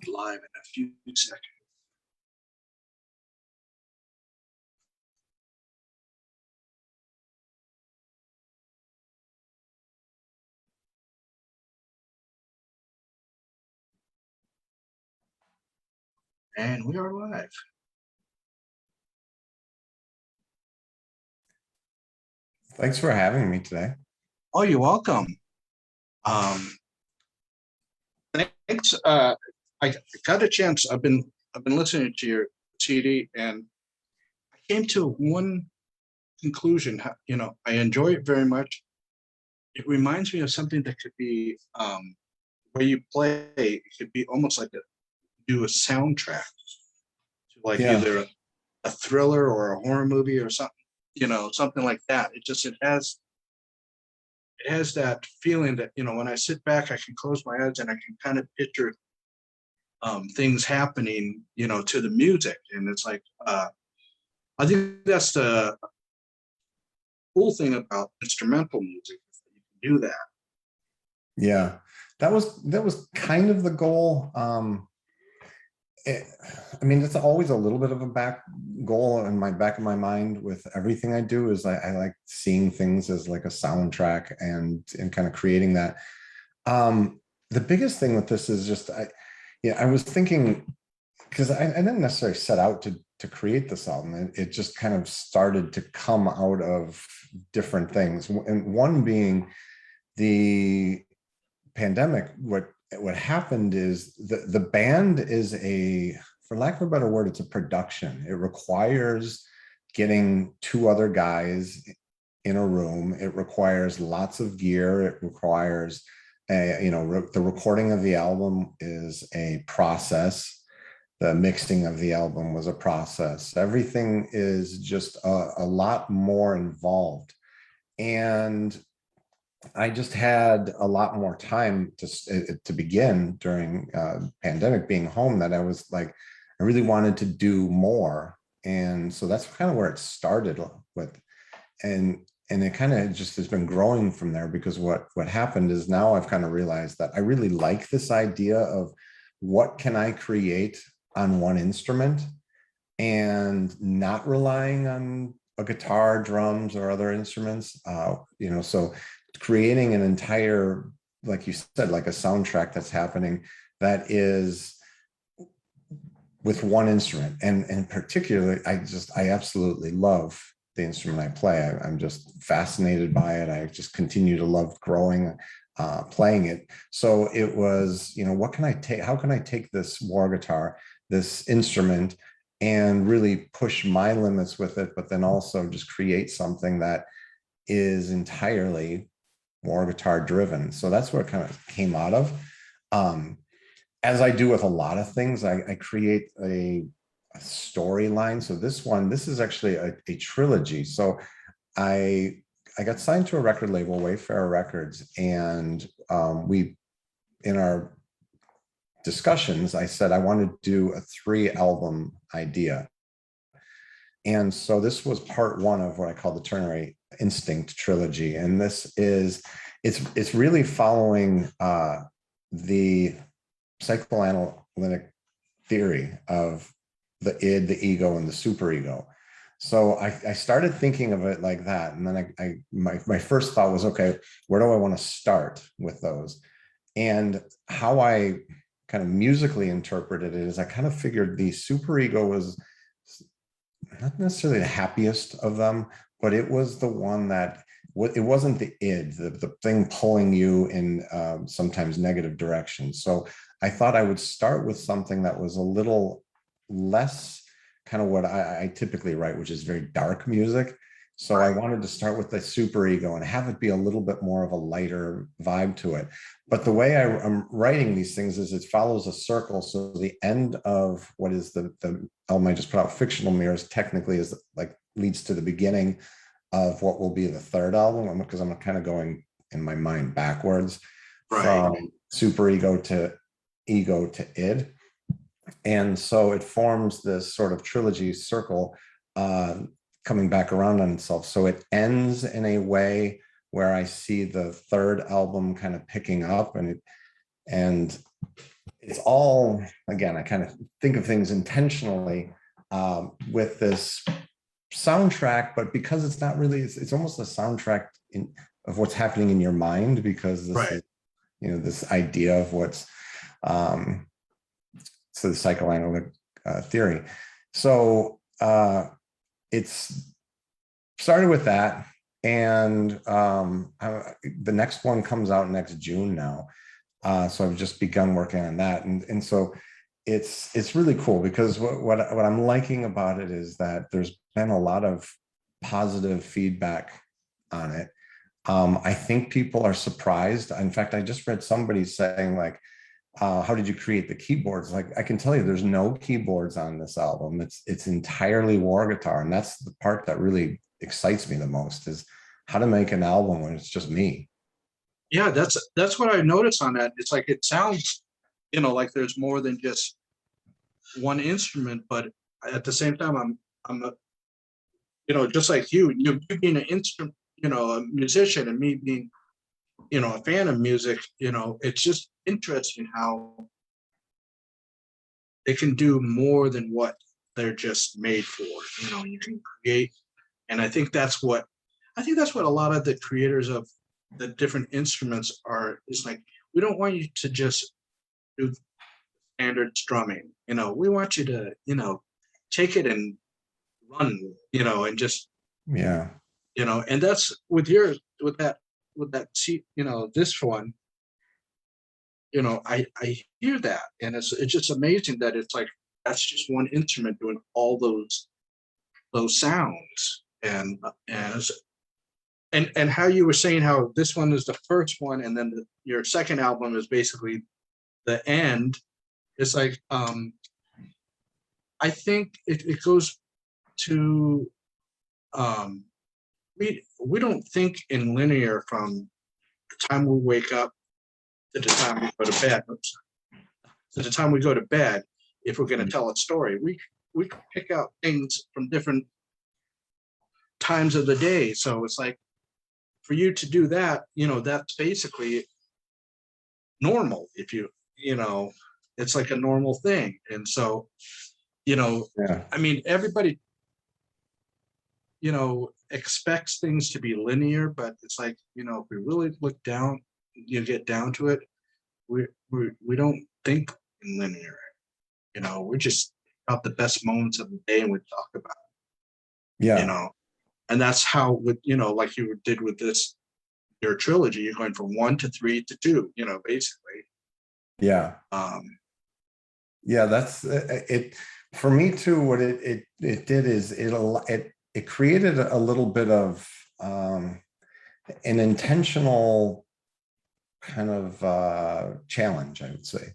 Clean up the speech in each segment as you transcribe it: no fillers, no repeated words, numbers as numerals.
Live in a few seconds. And we are live. Thanks for having me today. Oh, you're welcome. Thanks. I got a chance. I've been listening to your CD, and I came to one conclusion. You know, I enjoy it very much. It reminds me of something that could be where you play. It could be almost like do a soundtrack to like either a thriller or a horror movie or something. You know, something like that. It has that feeling that, you know, when I sit back, I can close my eyes and I can kind of picture things happening, you know, to the music. And it's like, I think that's the cool thing about instrumental music, is that you can do that. Yeah, that was kind of the goal. I mean, it's always a little bit of a back goal in my back of my mind with everything I do is I like seeing things as like a soundtrack and kind of creating that. The biggest thing with this is just I was thinking, because I didn't necessarily set out to create this album. It just kind of started to come out of different things, and one being the pandemic. What happened is the band is for lack of a better word, it's a production. It requires getting two other guys in a room. It requires lots of gear. It requires the recording of the album is a process. The mixing of the album was a process. Everything is just a lot more involved. And I just had a lot more time to begin during pandemic, being home, that I was like, I really wanted to do more. And so that's kind of where it started with. And it kind of just has been growing from there, because what happened is now I've kind of realized that I really like this idea of what can I create on one instrument and not relying on a guitar, drums, or other instruments. So creating an entire, like you said, like a soundtrack that's happening that is with one instrument. And particularly, I absolutely love the instrument I play. I'm just fascinated by it. I just continue to love playing it. So it was, what can I take? How can I take this war guitar, this instrument, and really push my limits with it, but then also just create something that is entirely war guitar driven. So that's where it kind of came out of. As I do with a lot of things, I create a storyline. So this is actually a trilogy. So I got signed to a record label, Wayfarer Records, and in our discussions, I said I want to do a 3-album idea. And so this was part one of what I call the Ternary Instinct trilogy. And it's really following the psychoanalytic theory of the id, the ego, and the superego. So I started thinking of it like that. And then my first thought was, okay, where do I want to start with those? And how I kind of musically interpreted it is I kind of figured the superego was not necessarily the happiest of them, but it was the one that it wasn't the id, the thing pulling you in sometimes negative directions. So I thought I would start with something that was a little less kind of what I typically write, which is very dark music. So I wanted to start with the superego and have it be a little bit more of a lighter vibe to it. But the way I'm writing these things is it follows a circle. So the end of what is the album I just put out, Fictional Mirrors, technically is like leads to the beginning of what will be the 3rd album, because I'm kind of going in my mind backwards from superego to ego to id. And so it forms this sort of trilogy circle coming back around on itself. So it ends in a way where I see the 3rd album kind of picking up, and it's all, again, I kind of think of things intentionally with this soundtrack, but because it's not really, it's almost a soundtrack of what's happening in your mind, because this Right. is, this idea of what's, so the psychoanalytic theory. So it's started with that. And the next one comes out next June now. So I've just begun working on that. And so it's really cool, because what I'm liking about it is that there's been a lot of positive feedback on it. I think people are surprised. In fact, I just read somebody saying, like, how did you create the keyboards? Like, I can tell you there's no keyboards on this album. It's entirely war guitar. And that's the part that really excites me the most, is how to make an album when it's just me. Yeah, that's what I noticed on that. It's like it sounds, like there's more than just one instrument, but at the same time, I'm a, just like you being an instrument, a musician, and me being, a fan of music, it's just interesting how they can do more than what they're just made for. You can create, and I think that's what a lot of the creators of the different instruments are. Is like, we don't want you to just do standard strumming. We want you to, take it and run, and just, Yeah. and that's with that seat, this one, I hear that, and it's just amazing that it's like that's just one instrument doing all those sounds, and how you were saying how this one is the first one, and then your second album is basically the end. It's like, I think it goes to, we don't think in linear from the time we wake up to the time we go to bed. Oops. To the time we go to bed, if we're going to tell a story, we can pick out things from different times of the day. So it's like, for you to do that, that's basically normal. If it's like a normal thing. And so, Yeah. I mean, everybody, expects things to be linear, but it's like, if we really look down, you get down to it, we don't think in linear. We just about the best moments of the day, and we talk about, Yeah. and that's how, with, like you did with your trilogy, you're going from 1 to 3 to 2, basically. Yeah. Yeah, that's it for me too. What it did is it created a little bit of an intentional kind of challenge, I would say.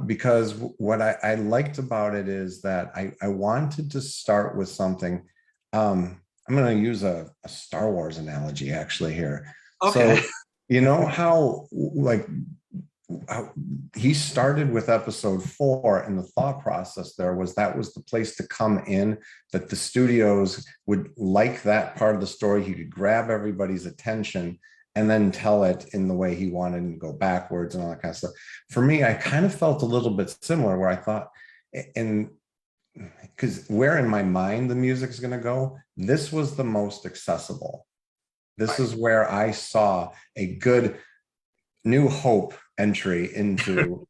Because what I liked about it is that I wanted to start with something. I'm going to use a Star Wars analogy actually here. Okay. So, you know how, like, he started with episode 4, and the thought process there was that was the place to come in, that the studios would like that part of the story. He could grab everybody's attention and then tell it in the way he wanted and go backwards and all that kind of stuff. For me, I kind of felt a little bit similar, where I thought, and because where in my mind the music is going to go, this was the most accessible. This is where I saw a good New Hope entry into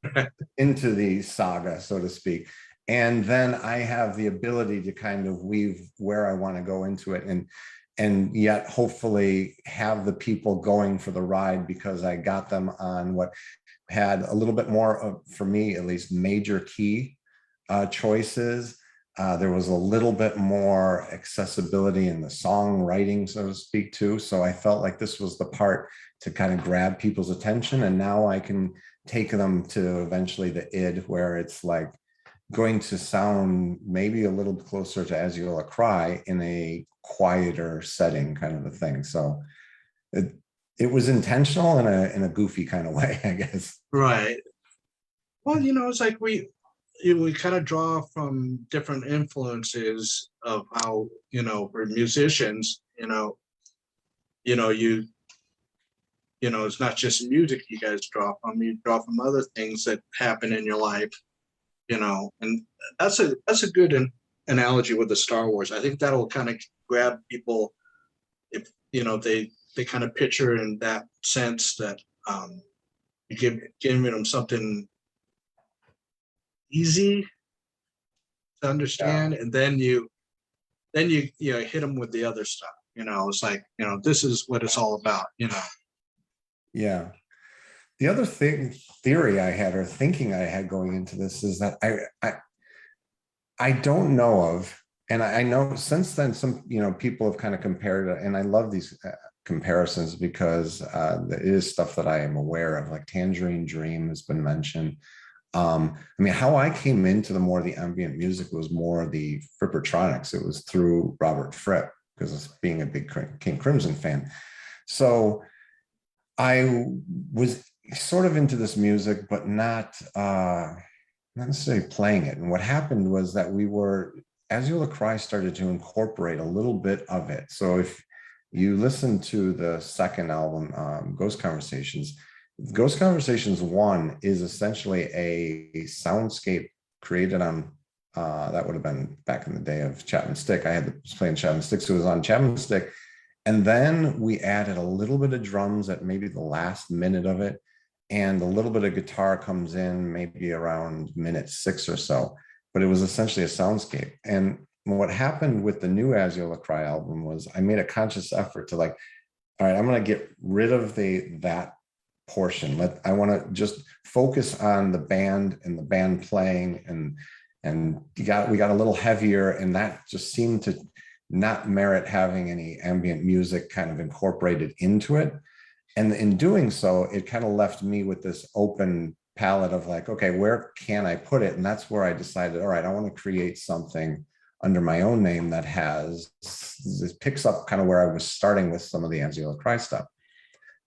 the saga, so to speak. And then I have the ability to kind of weave where I want to go into it, and yet hopefully have the people going for the ride, because I got them on what had a little bit more of, for me at least, major key choices. There was a little bit more accessibility in the songwriting, so to speak, too. So I felt like this was the part to kind of grab people's attention. And now I can take them to eventually the id, where it's like going to sound maybe a little closer to Aziola Cry in a quieter setting, kind of a thing. So it was intentional in a goofy kind of way, I guess. Right. Well, it's like we kind of draw from different influences of how, we're musicians, you it's not just music you guys draw from, you draw from other things that happen in your life, and that's a good analogy with the Star Wars. I think that'll kind of grab people if, they kind of picture in that sense that you giving them something easy to Yeah. understand, and then you hit them with the other stuff. It's like, this is what it's all about. Yeah. The other theory I had, or thinking I had going into this, is that I don't know of, and I know since then some people have kind of compared it, and I love these comparisons because it is stuff that I am aware of, like Tangerine Dream has been mentioned. I mean, how I came into the ambient music was more the Frippertronics. It was through Robert Fripp, because of being a big King Crimson fan. So I was sort of into this music, but not necessarily playing it. And what happened was that Aziola Cry started to incorporate a little bit of it. So if you listen to the second album, Ghost Conversations 1 is essentially a soundscape created on, that would have been back in the day of Chapman Stick. Was playing Chapman Stick, so it was on Chapman Stick. And then we added a little bit of drums at maybe the last minute of it. And a little bit of guitar comes in maybe around minute 6 or so. But it was essentially a soundscape. And what happened with the new Aziola Cry album was I made a conscious effort to, like, all right, I'm going to get rid of that portion. I want to just focus on the band and the band playing, and we got a little heavier, and that just seemed to not merit having any ambient music kind of incorporated into it. And in doing so, it kind of left me with this open palette of, like, okay, where can I put it? And that's where I decided, all right, I want to create something under my own name that this picks up kind of where I was starting with some of the Aziola Cry stuff.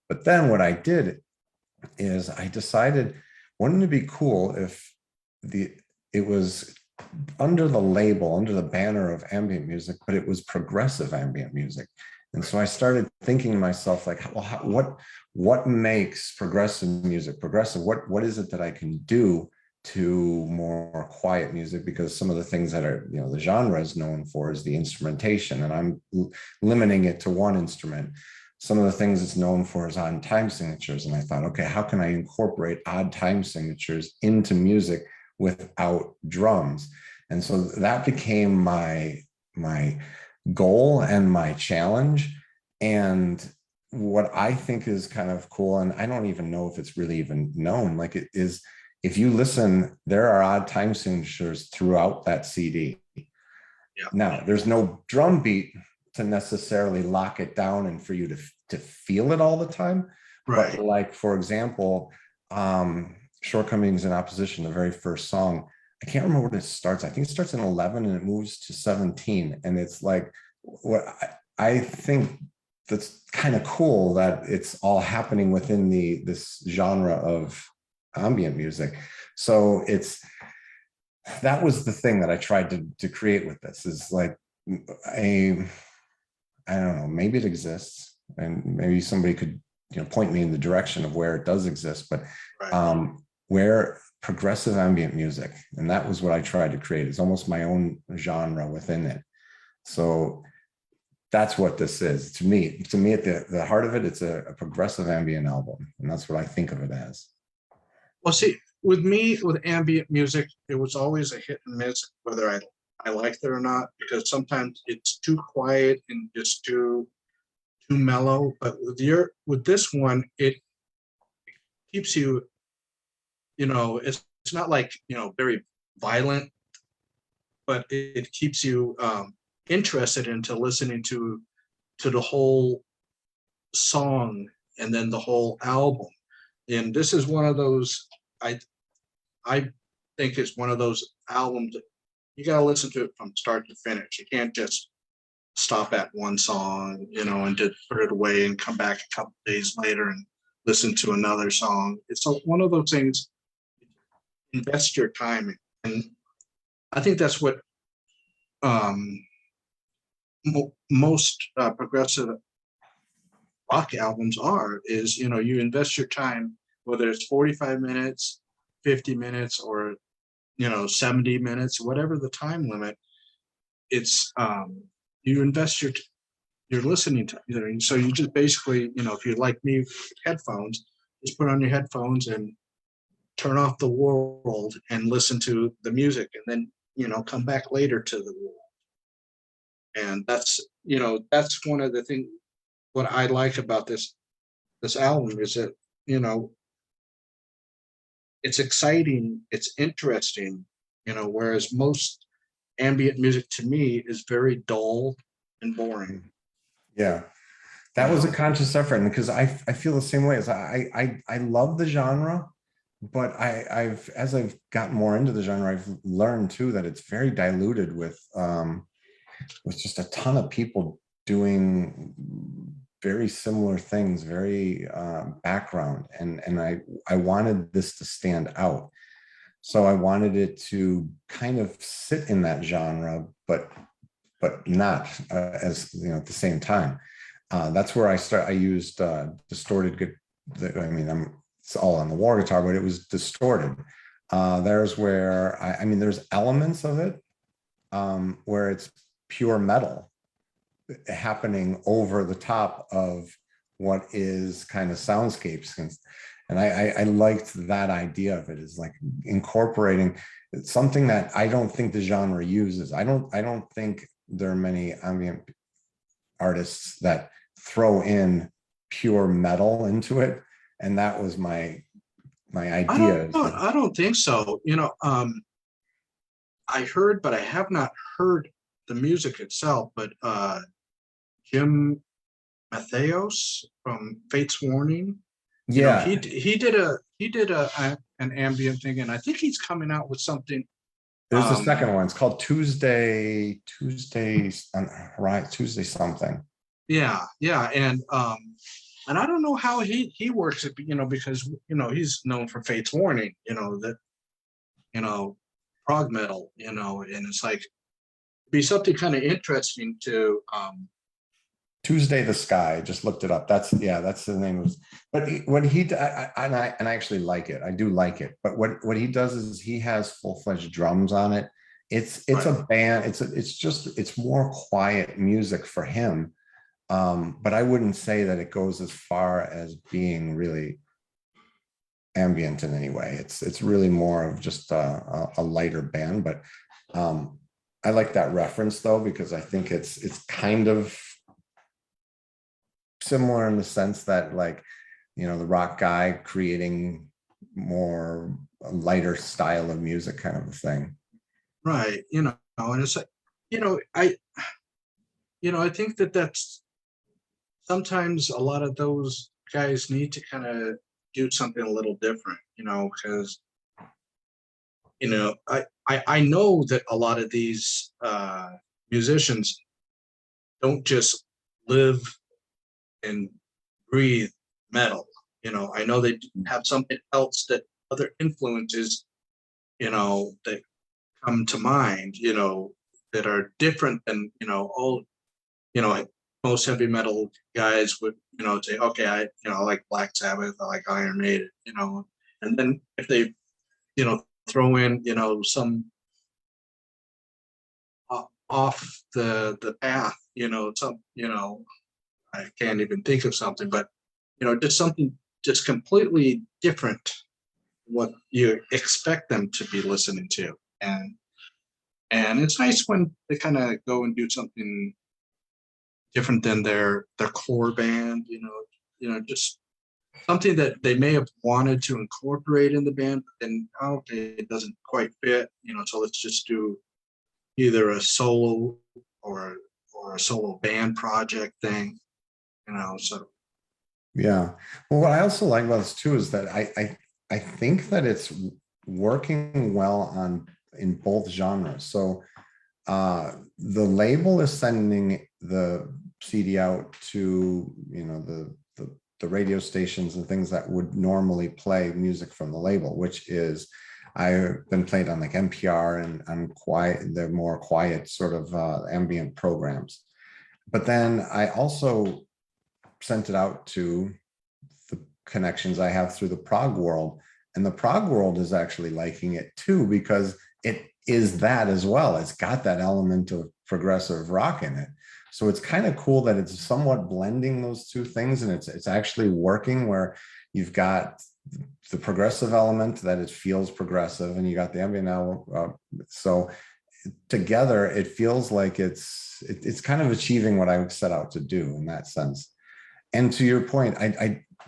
But then what I did is I decided, wouldn't it be cool if it was under the banner of ambient music, but it was progressive ambient music. And so I started thinking to myself, like, well, what makes progressive music progressive? What is it that I can do to more quiet music? Because some of the things that are, the genre is known for is the instrumentation, and I'm limiting it to one instrument. Some of the things it's known for is odd time signatures. And I thought, okay, how can I incorporate odd time signatures into music without drums? And so that became my goal and my challenge. And what I think is kind of cool, and I don't even know if it's really even known, like, it is, if you listen, there are odd time signatures throughout that CD. Yeah. Now, there's no drum beat to necessarily lock it down and for you to feel it all the time. Right. But, like, for example, Shortcomings in Opposition, the very first song, I can't remember what it starts. I think it starts in 11 and it moves to 17. And it's like, what I think that's kind of cool that it's all happening within this genre of ambient music. So that was the thing that I tried to create with this, is like I don't know, maybe it exists, and maybe somebody could point me in the direction of where it does exist, but Right. Where progressive ambient music, and that was what I tried to create. It's almost my own genre within it. So that's what this is to me. At the heart of it, it's a progressive ambient album, and that's what I think of it as. Well, see, with me, with ambient music, it was always a hit and miss whether I liked it or not, because sometimes it's too quiet and just too mellow. But with this one, it keeps you, it's not like, very violent, but it keeps you interested into listening to the whole song and then the whole album. And this is one of those, I think it's one of those albums that you got to listen to it from start to finish. You can't just stop at one song, and just put it away and come back a couple days later and listen to another song. It's one of those things. Invest your time in. And I think that's what most progressive rock albums are, is, you know, you invest your time, whether it's 45 minutes, 50 minutes, or, you know, 70 minutes, whatever the time limit, it's, you invest your listening time. You know, so you just basically, you know, if you're like me, headphones, just put on your headphones and turn off the world and listen to the music, and then, you know, come back later to the world. And that's, you know, that's one of the things, what I like about this album is that, you know, it's exciting, it's interesting, you know, whereas most ambient music to me is very dull and boring, Yeah. you That was a know. conscious effort, and because I feel the same way. As I love the genre, but I've as I've gotten more into the genre, I've learned too that it's very diluted with just a ton of people doing very similar things, very background, and I wanted this to stand out. So I wanted it to kind of sit in that genre, but not as you know at the same time. That's where I used distorted good. I mean, it's all on the war guitar, but it was distorted. There's where I mean, there's elements of it where it's pure metal happening over the top of what is kind of soundscapes. And I liked that idea of it, is like incorporating something that I don't think the genre uses. I don't think there are many ambient artists that throw in pure metal into it. And that was my idea. I don't think so. You know, I heard, but I have not heard the music itself, but Jim Matheos from Fate's Warning, you know, Yeah, he did an ambient thing, and I think he's coming out with something. there's the second one. It's called Tuesday right, Tuesday something. Yeah, and I don't know how he works it, you know, because, you know, he's known for Fate's Warning, you know, that, you know, prog metal, you know, and it's like be something kind of interesting to Tuesday the Sky. Just looked it up. That's the name of. But what he and I actually like it. I do like it. But what he does is he has full-fledged drums on it. It's right. a band. It's more quiet music for him. But I wouldn't say that it goes as far as being really ambient in any way. It's really more of just a lighter band. But I like that reference though, because I think it's kind of similar in the sense that, like, you know, the rock guy creating more a lighter style of music kind of a thing. Right, you know, and it's like, you know, I think that that's sometimes a lot of those guys need to kind of do something a little different, you know, because, you know, I know that a lot of these musicians don't just live and breathe metal. You know, I know they have something else, that other influences, you know, that come to mind, you know, that are different than, you know, all, you know, most heavy metal guys would, you know, say, okay, I like Black Sabbath, I like Iron Maiden, you know, and then if they, you know, throw in, you know, some off the path, you know, some, you know, I can't even think of something, but, you know, just something just completely different what you expect them to be listening to. And it's nice when they kind of go and do something different than their core band, you know, just something that they may have wanted to incorporate in the band, but then, okay, it doesn't quite fit, you know, so let's just do either a solo or a solo band project thing, you know. So Yeah. Well, what I also like about this too is that I think that it's working well on in both genres. So the label is sending the CD out to, you know, the radio stations and things that would normally play music from the label, which is I've been played on like NPR and on quiet, the more quiet sort of ambient programs. But then I also sent it out to the connections I have through the prog world, and the prog world is actually liking it too, because it is that as well. It's got that element of progressive rock in it. So it's kind of cool that it's somewhat blending those two things, and it's actually working, where you've got the progressive element that it feels progressive, and you got the ambient now. So together, it feels like it's kind of achieving what I set out to do in that sense. And to your point,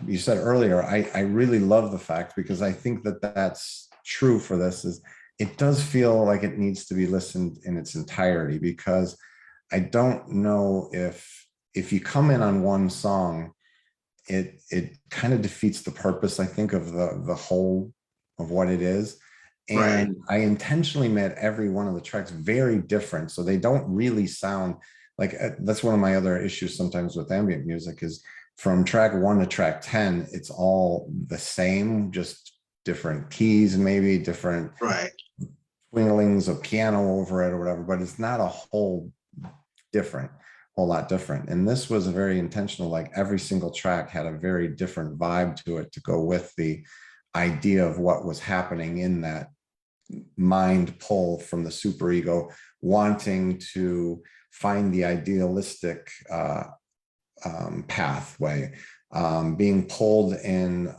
you said earlier, I really love the fact, because I think that that's true for this, is it does feel like it needs to be listened in its entirety, because I don't know if you come in on one song, it kind of defeats the purpose, I think, of the whole of what it is. Right. And I intentionally made every one of the tracks very different, so they don't really sound like, that's one of my other issues sometimes with ambient music, is from track 1 to track 10, it's all the same, just different keys, maybe different Right. swinglings of piano over it or whatever, but it's not a whole lot different. And this was a very intentional, like every single track had a very different vibe to it to go with the idea of what was happening in that mind pull from the superego, wanting to find the idealistic pathway, being pulled in,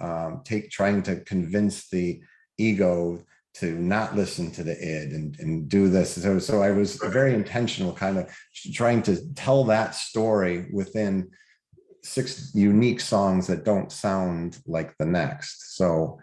trying to convince the ego to not listen to the id and do this. So I was very intentional, kind of trying to tell that story within 6 unique songs that don't sound like the next. So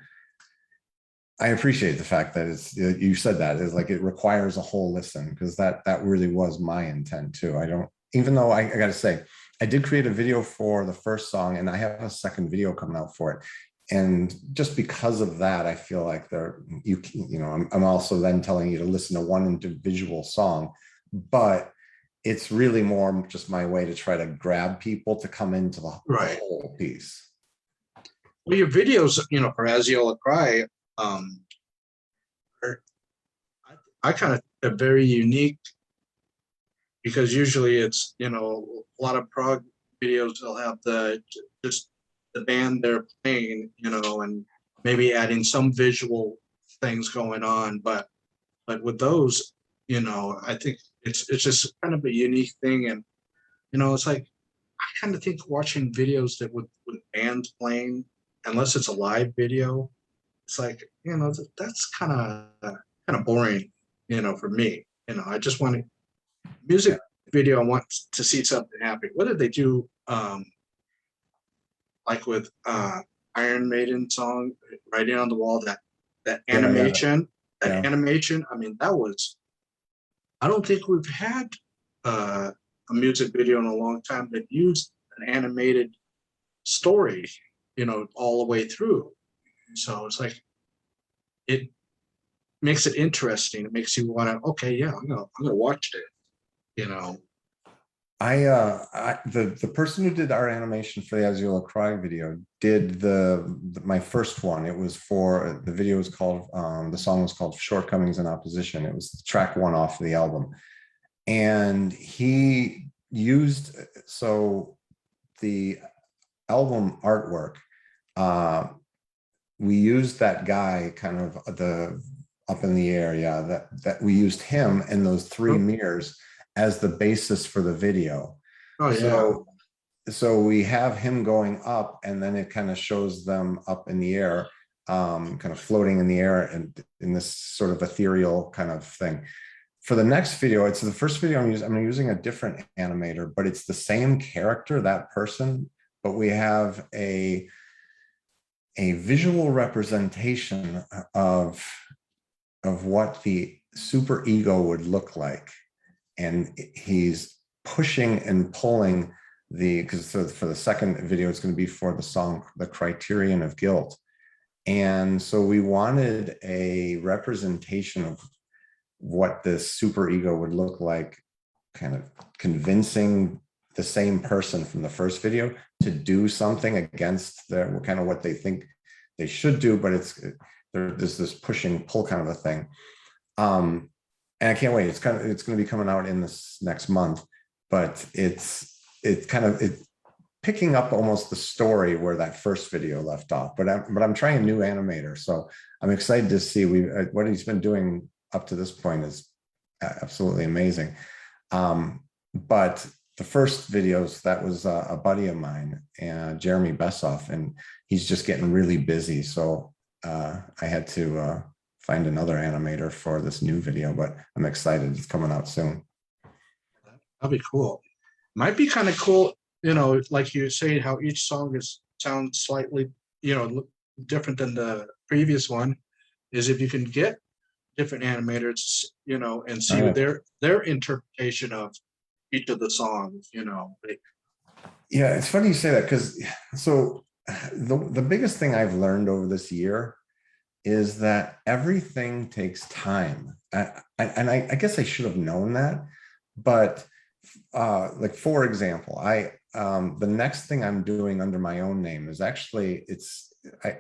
I appreciate the fact that you said that is like, it requires a whole listen, because that really was my intent too. I don't, even though I got to say, I did create a video for the first song, and I have a second video coming out for it. And just because of that, I feel like I'm also then telling you to listen to one individual song, but it's really more just my way to try to grab people to come into the Right. whole piece. Well, your videos, for Aziola Cry, are, I kind of are very unique, because usually it's, a lot of prog videos, they'll have just the band they're playing, and maybe adding some visual things going on. But with those, I think it's just kind of a unique thing. And, it's like, I kind of think watching videos that with bands playing, unless it's a live video, it's like, that's kind of boring, for me. I just want to Yeah. music video. I want to see something happen. What did they do? Like with Iron Maiden song, Writing on the Wall, that Yeah, yeah, animation, yeah. I mean, that was, I don't think we've had a music video in a long time that used an animated story, all the way through. So it's like, it makes it interesting. It makes you want to, okay, yeah, I'm gonna watch it, you know. The person who did our animation for the Aziola Cry video did my first one. It was for, the video was called, the song was called Shortcomings in Opposition. It was track 1 off of the album. And he used, so the album artwork, we used that guy kind of the up in the air. Yeah, that we used him and those 3 mirrors as the basis for the video. Oh yeah. So we have him going up, and then it kind of shows them up in the air, kind of floating in the air, and in this sort of ethereal kind of thing. For the next video, it's the first video I'm using a different animator, but it's the same character, that person, but we have a visual representation of what the super ego would look like. And he's pushing and pulling because for the second video, it's going to be for the song, The Criterion of Guilt. And so we wanted a representation of what this super ego would look like, kind of convincing the same person from the first video to do something against their kind of what they think they should do, but there's this push and pull kind of a thing. And I can't wait. It's going to be coming out in this next month, but it picking up almost the story where that first video left off. But I'm trying a new animator, so I'm excited to see what he's been doing up to this point is absolutely amazing. But the first videos, that was a buddy of mine, Jeremy Bessoff, and he's just getting really busy. So I had to find another animator for this new video, but I'm excited. It's coming out soon. That'd be cool. Might be kind of cool, like you say, how each song sounds slightly, different than the previous one, is if you can get different animators, and see their interpretation of each of the songs, Yeah, it's funny you say that, because so the biggest thing I've learned over this year is that everything takes time. I guess I should have known that, but like, for example, the next thing I'm doing under my own name is actually,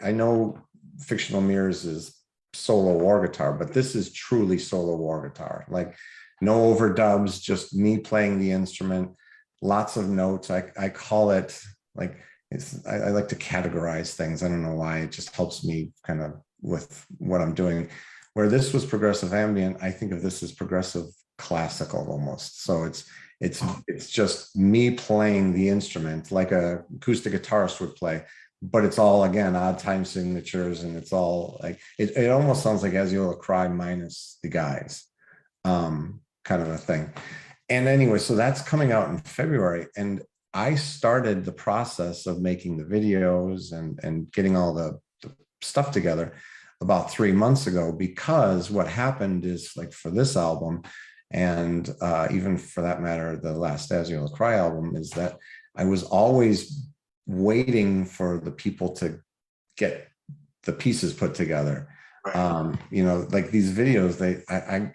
I know Fictional Mirrors is solo war guitar, but this is truly solo war guitar, like no overdubs, just me playing the instrument, lots of notes. I call it, like, I like to categorize things. I don't know why, it just helps me kind of with what I'm doing. Where this was progressive ambient, I think of this as progressive classical almost. So it's just me playing the instrument like a acoustic guitarist would play, but it's all, again, odd time signatures, and it's all like, it almost sounds like Aziola Cry minus the guys, kind of a thing. And anyway, so that's coming out in February, and I started the process of making the videos and getting all the stuff together about 3 months ago, because what happened is, like, for this album, and even for that matter, the last Aziola Cry album, is that I was always waiting for the people to get the pieces put together. Right. Like these videos,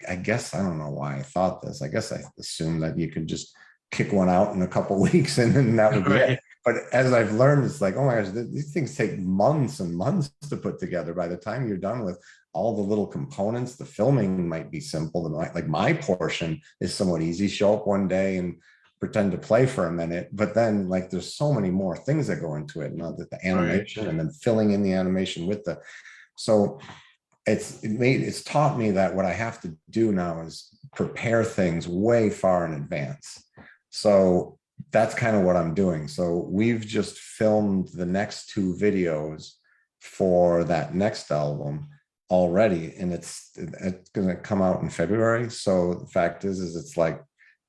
I guess, I don't know why I thought this. I guess I assumed that you could just kick one out in a couple weeks and then that would be Right. it. But as I've learned, it's like, oh my gosh, these things take months and months to put together. By the time you're done with all the little components, the filming might be simple. Like my portion is somewhat easy. Show up one day and pretend to play for a minute, but then, like, there's so many more things that go into it. That the animation, and then filling in the animation with so it's taught me that what I have to do now is prepare things way far in advance. So that's kind of what I'm doing. So we've just filmed the next 2 videos for that next album already, and it's going to come out in February. So the fact is it's like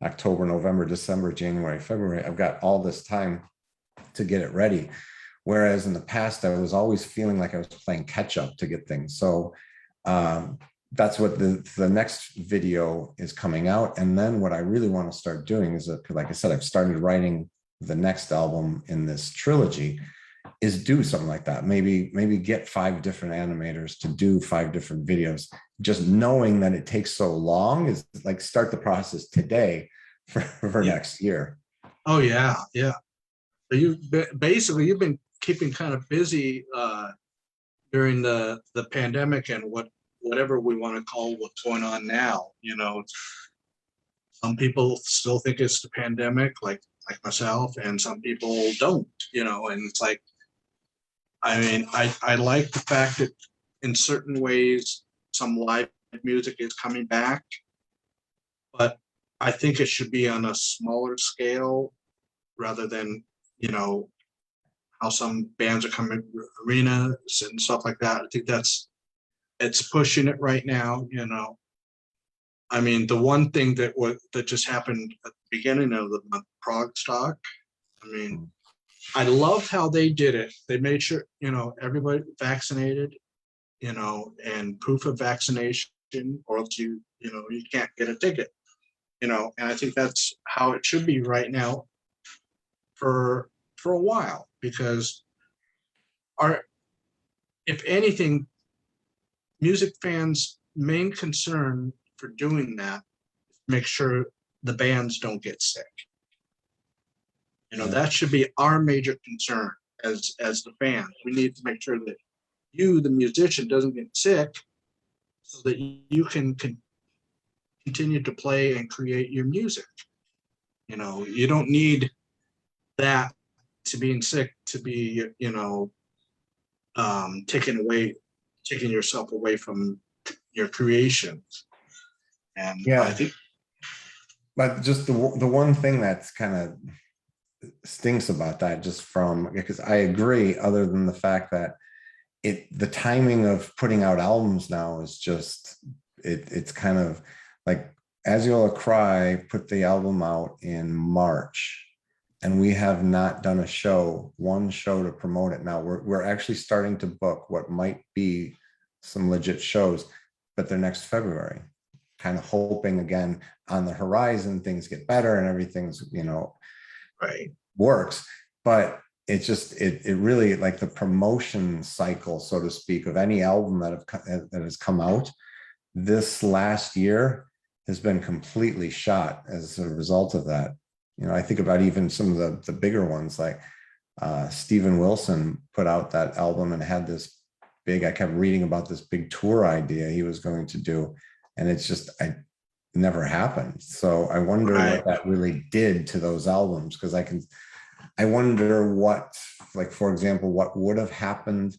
October, November, December, January, February. I've got all this time to get it ready. Whereas in the past, I was always feeling like I was playing catch up to get things. So that's what the next video is coming out. And then what I really want to start doing is, like I said, I've started writing the next album in this trilogy, is do something like that. Maybe get 5 different animators to do 5 different videos. Just knowing that it takes so long is like, start the process today for next year. Oh yeah. So you've been keeping kind of busy during the pandemic and whatever we want to call what's going on now. Some people still think it's the pandemic, like myself, and some people don't. And it's like, I mean, I like the fact that in certain ways some live music is coming back, but I think it should be on a smaller scale rather than, how some bands are coming to arenas and stuff like that. I think it's pushing it right now. I mean, the one thing that just happened at the beginning of the month, Prague Stock. I mean, I loved how they did it. They made sure, everybody vaccinated, and proof of vaccination, or else you can't get a ticket, and I think that's how it should be right now for a while, because if anything, music fans' main concern for doing that is make sure the bands don't get sick. That should be our major concern as the fans. We need to make sure that you, the musician, doesn't get sick, so that you can continue to play and create your music. You don't need that to being sick, to be, taking yourself away from your creations. And I Yeah, think, but just the one thing that's kind of stinks about that, just from, because I agree, other than the fact that the timing of putting out albums now is just, it's kind of like Aziola Cry put the album out in March, and we have not done one show to promote it. Now we're actually starting to book what might be some legit shows, but they're next February, kind of hoping again on the horizon things get better and everything's, right. works. But it's just, it really, like the promotion cycle, so to speak, of any album that has come out this last year has been completely shot as a result of that. I think about even some of the bigger ones, like Steven Wilson put out that album and had this big, I kept reading about this big tour idea he was going to do, and it's just, never happened. So I wonder Right. what that really did to those albums, because I wonder what, like, for example, what would have happened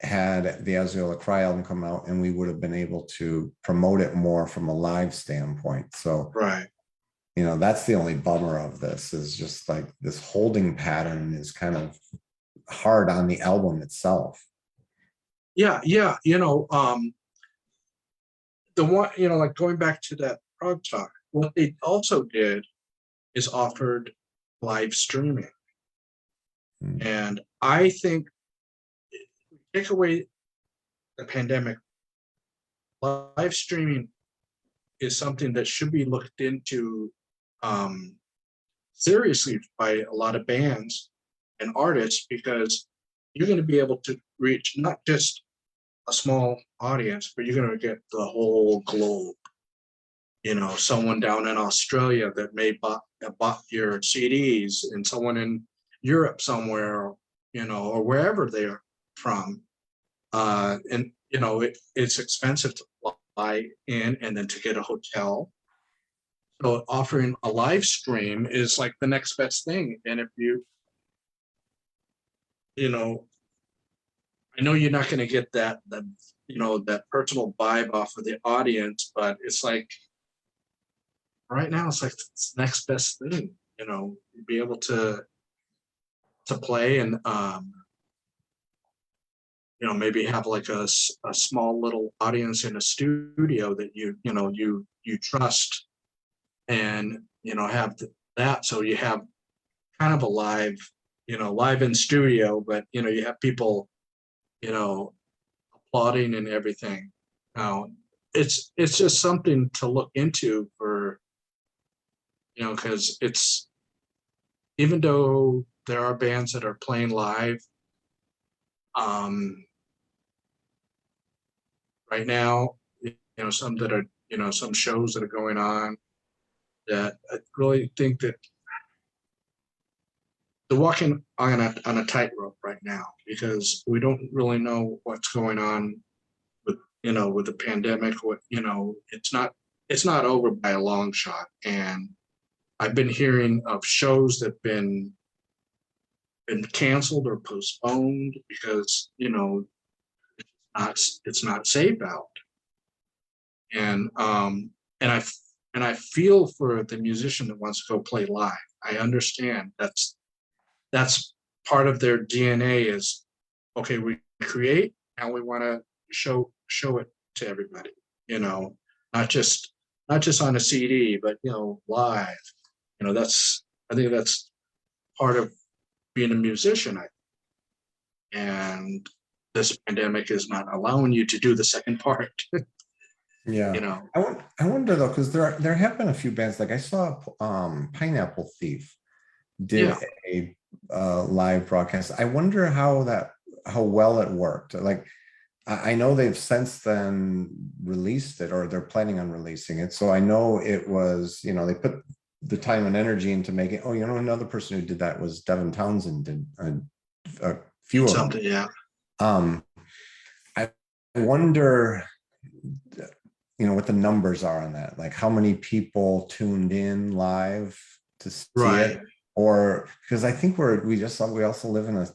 had the Aziola Cry album come out and we would have been able to promote it more from a live standpoint. So, Right. that's the only bummer of this, is just like this holding pattern is kind of hard on the album itself. Yeah. Yeah. The one, like going back to that Prague Talk, what they also did is offered live streaming. Mm. And I think, take away the pandemic, live streaming is something that should be looked into seriously by a lot of bands and artists, because you're going to be able to reach not just a small audience, but you're going to get the whole globe. Someone down in Australia that may bought your CDs, and someone in Europe somewhere, or wherever they're from. And it's expensive to fly in and then to get a hotel. So offering a live stream is like the next best thing. And if you know, I know you're not going to get that personal vibe off of the audience, but it's like right now, it's like it's the next best thing. Be able to play and maybe have like a small little audience in a studio that you trust, and have that, so you have kind of a live in studio, but you have people you know applauding and everything. Now it's just something to look into for, because it's, even though there are bands that are playing live um right now, some that are, some shows that are going on, that I really think that they're walking on a tightrope right now, because we don't really know what's going on with the pandemic. It's not over by a long shot, and I've been hearing of shows that been canceled or postponed because it's not safe out. And um and i and I feel for the musician that wants to go play live. I understand that's part of their DNA is, okay, we create and we want to show it to everybody, you know, not just not just on a CD, but live. I think that's part of being a musician. And this pandemic is not allowing you to do the second part. you Yeah. know. I wonder though, because there have been a few bands, like I saw Pineapple Thief did Yeah. a live broadcast. I wonder how well it worked. Like I know they've since then released it, or they're planning on releasing it. So I know it was, they put the time and energy into making. Oh, another person who did that was Devin Townsend, did a few It's of them. something. Yeah. Um, I wonder, what the numbers are on that, like how many people tuned in live to see Right. it. or because I think we also live in a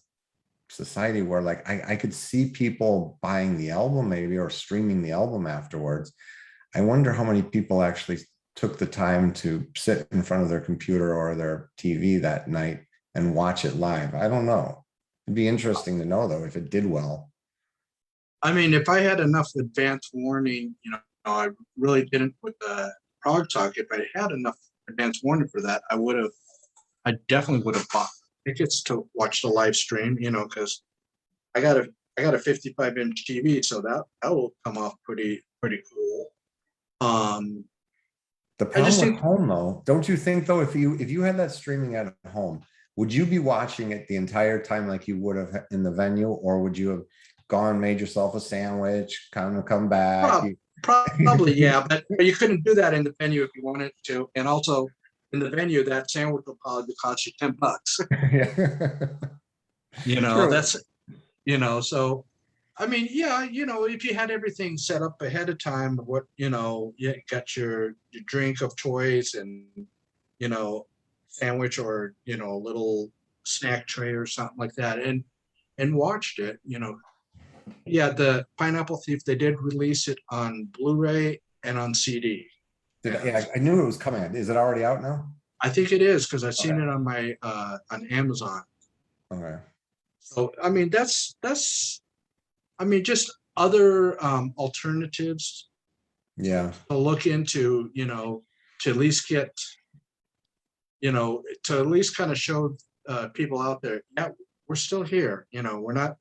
society where like I could see people buying the album maybe or streaming the album afterwards. I wonder how many people actually took the time to sit in front of their computer or their TV that night and watch it live. I don't know. It'd be interesting to know though if it did well. I mean, if I had enough advance warning, I really didn't with the Prague Talk. If I had enough advance warning for that, I definitely would have bought tickets to watch the live stream, because I got a 55-inch TV, so that will come off pretty cool. The I problem just with think, home though, don't you think though, if you had that streaming at home, would you be watching it the entire time like you would have in the venue, or would you have gone, made yourself a sandwich, kind of come back? probably, yeah, but you couldn't do that in the venue if you wanted to, and also in the venue that sandwich will probably cost you $10. Yeah. True. That's so I mean, yeah, if you had everything set up ahead of time, you got your drink of choice and you know sandwich or a little snack tray or something like that, and watched it. Yeah, the Pineapple Thief, they did release it on Blu-ray and on CD. And Yeah, I knew it was coming. Is it already out now? I think it is because I've seen Okay. it on my on Amazon. Okay. So I mean, that's I mean, just other alternatives Yeah. to look into, to at least get, to at least kind of show people out there, yeah, we're still here. We're not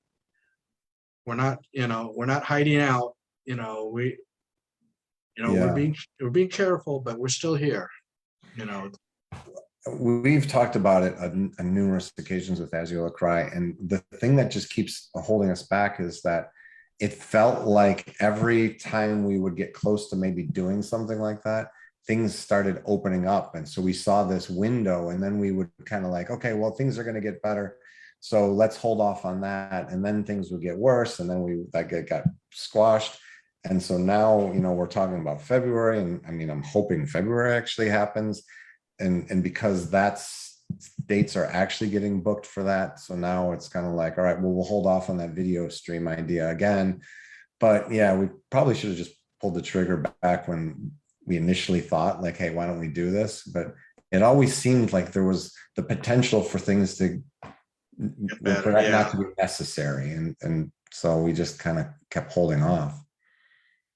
hiding out. We, Yeah. we're being careful, but we're still here. You know, We've talked about it on numerous occasions with Aziola Cry, and the thing that just keeps holding us back is that it felt like every time we would get close to maybe doing something like that, things started opening up. And so we saw this window, and then we would kind of like, okay, well, things are going to get better. So let's hold off on that. And then things would get worse. And then got squashed. And so now, we're talking about February. And I mean, I'm hoping February actually happens. And because that's dates are actually getting booked for that. So now it's kind of like, all right, well, we'll hold off on that video stream idea again. But yeah, we probably should have just pulled the trigger back when we initially thought like, hey, why don't we do this? But it always seemed like there was the potential for things to get better. for that not Yeah. to be necessary. And so we just kind of kept holding off.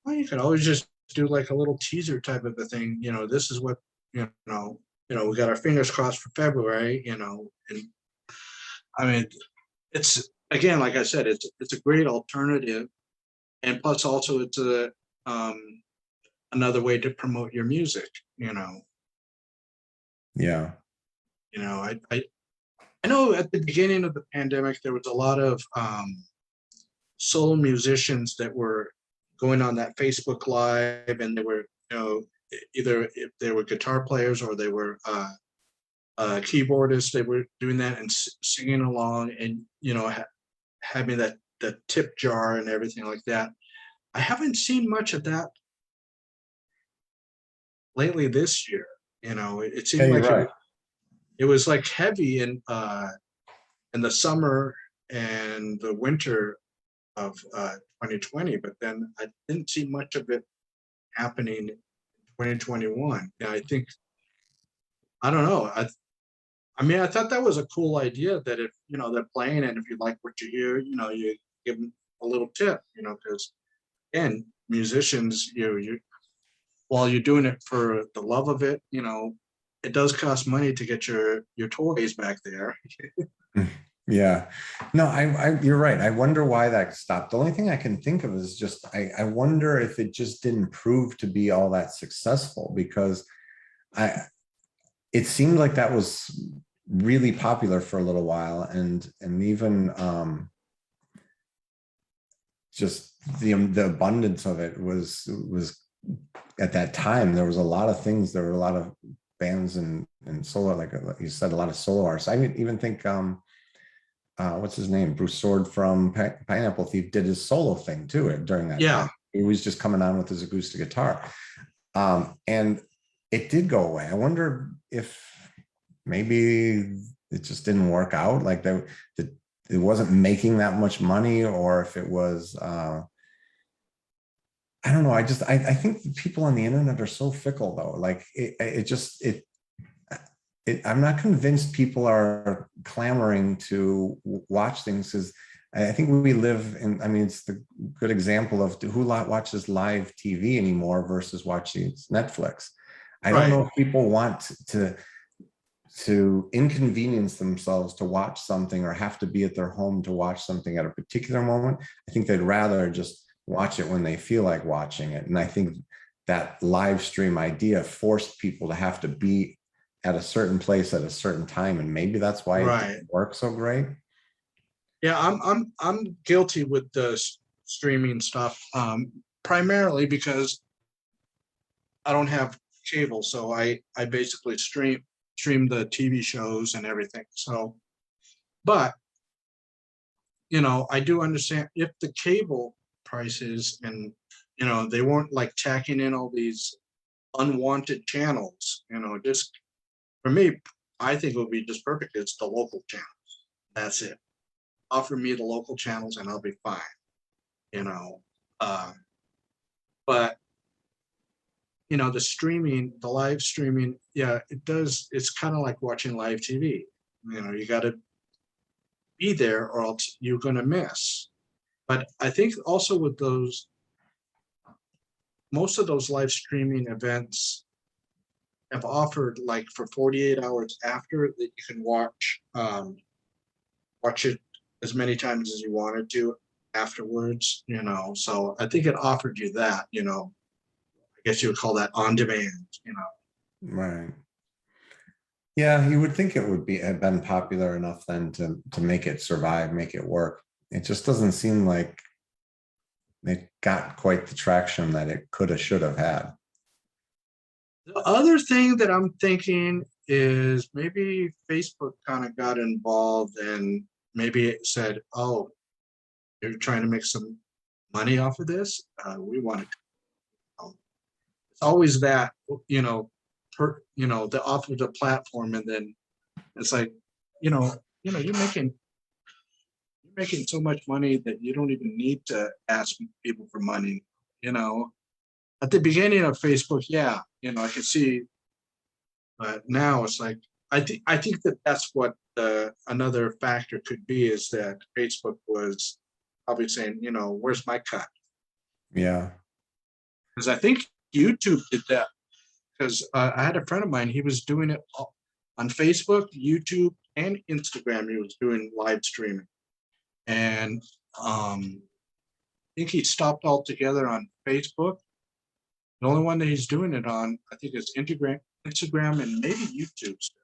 Well, you could always just do like a little teaser type of a thing. This is what, we got our fingers crossed for February, and I mean, it's again, like I said, it's a great alternative, and plus also it's a um, another way to promote your music. Yeah. I know at the beginning of the pandemic there was a lot of solo musicians that were going on that Facebook Live, and they were either if they were guitar players or they were keyboardists, they were doing that and singing along, and having that tip jar and everything like that. I haven't seen much of that lately this year. It Yeah, seemed you're like right. it was like heavy in the summer and the winter of 2020, but then I didn't see much of it happening in 2021. And I think I don't know. I mean, I thought that was a cool idea that if they're playing and if you like what you hear, you give them a little tip, because again, musicians, you while you're doing it for the love of it, it does cost money to get your toys back there. Yeah, no, you're right. I wonder why that stopped. The only thing I can think of is just, I wonder if it just didn't prove to be all that successful because it seemed like that was really popular for a little while. And even, just the abundance of it was at that time, there was a lot of things, there were a lot of bands and solo, like you said, a lot of solo artists. I even think, what's his name? Bruce Sword from Pineapple Thief did his solo thing too during that Yeah, time. He was just coming on with his acoustic guitar. And it did go away. I wonder if maybe it just didn't work out. Like that it wasn't making that much money, or if it was, I don't know. I think the people on the internet are so fickle though. Like I'm not convinced people are clamoring to watch things, because I think we live in, I mean, it's the good example of who watches live TV anymore versus watching Netflix. I don't Right. know if people want to inconvenience themselves to watch something, or have to be at their home to watch something at a particular moment. I think they'd rather just watch it when they feel like watching it. And I think that live stream idea forced people to have to be at a certain place at a certain time. And maybe that's why it Right. didn't work so great. Yeah, I'm guilty with the streaming stuff, primarily because I don't have cable, so I basically stream the TV shows and everything. So, but I do understand if the cable prices and they weren't like tacking in all these unwanted channels. Just for me, I think it would be just perfect. It's the local channel. That's it. Offer me the local channels and I'll be fine. You know, uh, but the streaming, the live streaming, yeah, it does. It's kind of like watching live TV. You got to be there or else you're going to miss. But I think also with those, most of those live streaming events have offered like for 48 hours after that you can watch it as many times as you wanted to afterwards. So I think it offered you that, I guess you would call that on demand. Right. Yeah, you would think it would have been popular enough then to make it survive, make it work. It just doesn't seem like it got quite the traction that it could have, should have had. The other thing that I'm thinking is maybe Facebook kind of got involved and maybe it said, oh, you're trying to make some money off of this. We want to. It's always that, the off of the platform, and then it's like, you're making so much money that you don't even need to ask people for money. You know, at the beginning of Facebook, yeah, I could see, but now it's like I think that that's what another factor could be, is that Facebook was probably saying, where's my cut? Yeah. Because I think YouTube did that. Because I had a friend of mine, he was doing it on Facebook, YouTube, and Instagram. He was doing live streaming, and I think he stopped altogether on Facebook. The only one that he's doing it on, I think, is Instagram, and maybe YouTube still.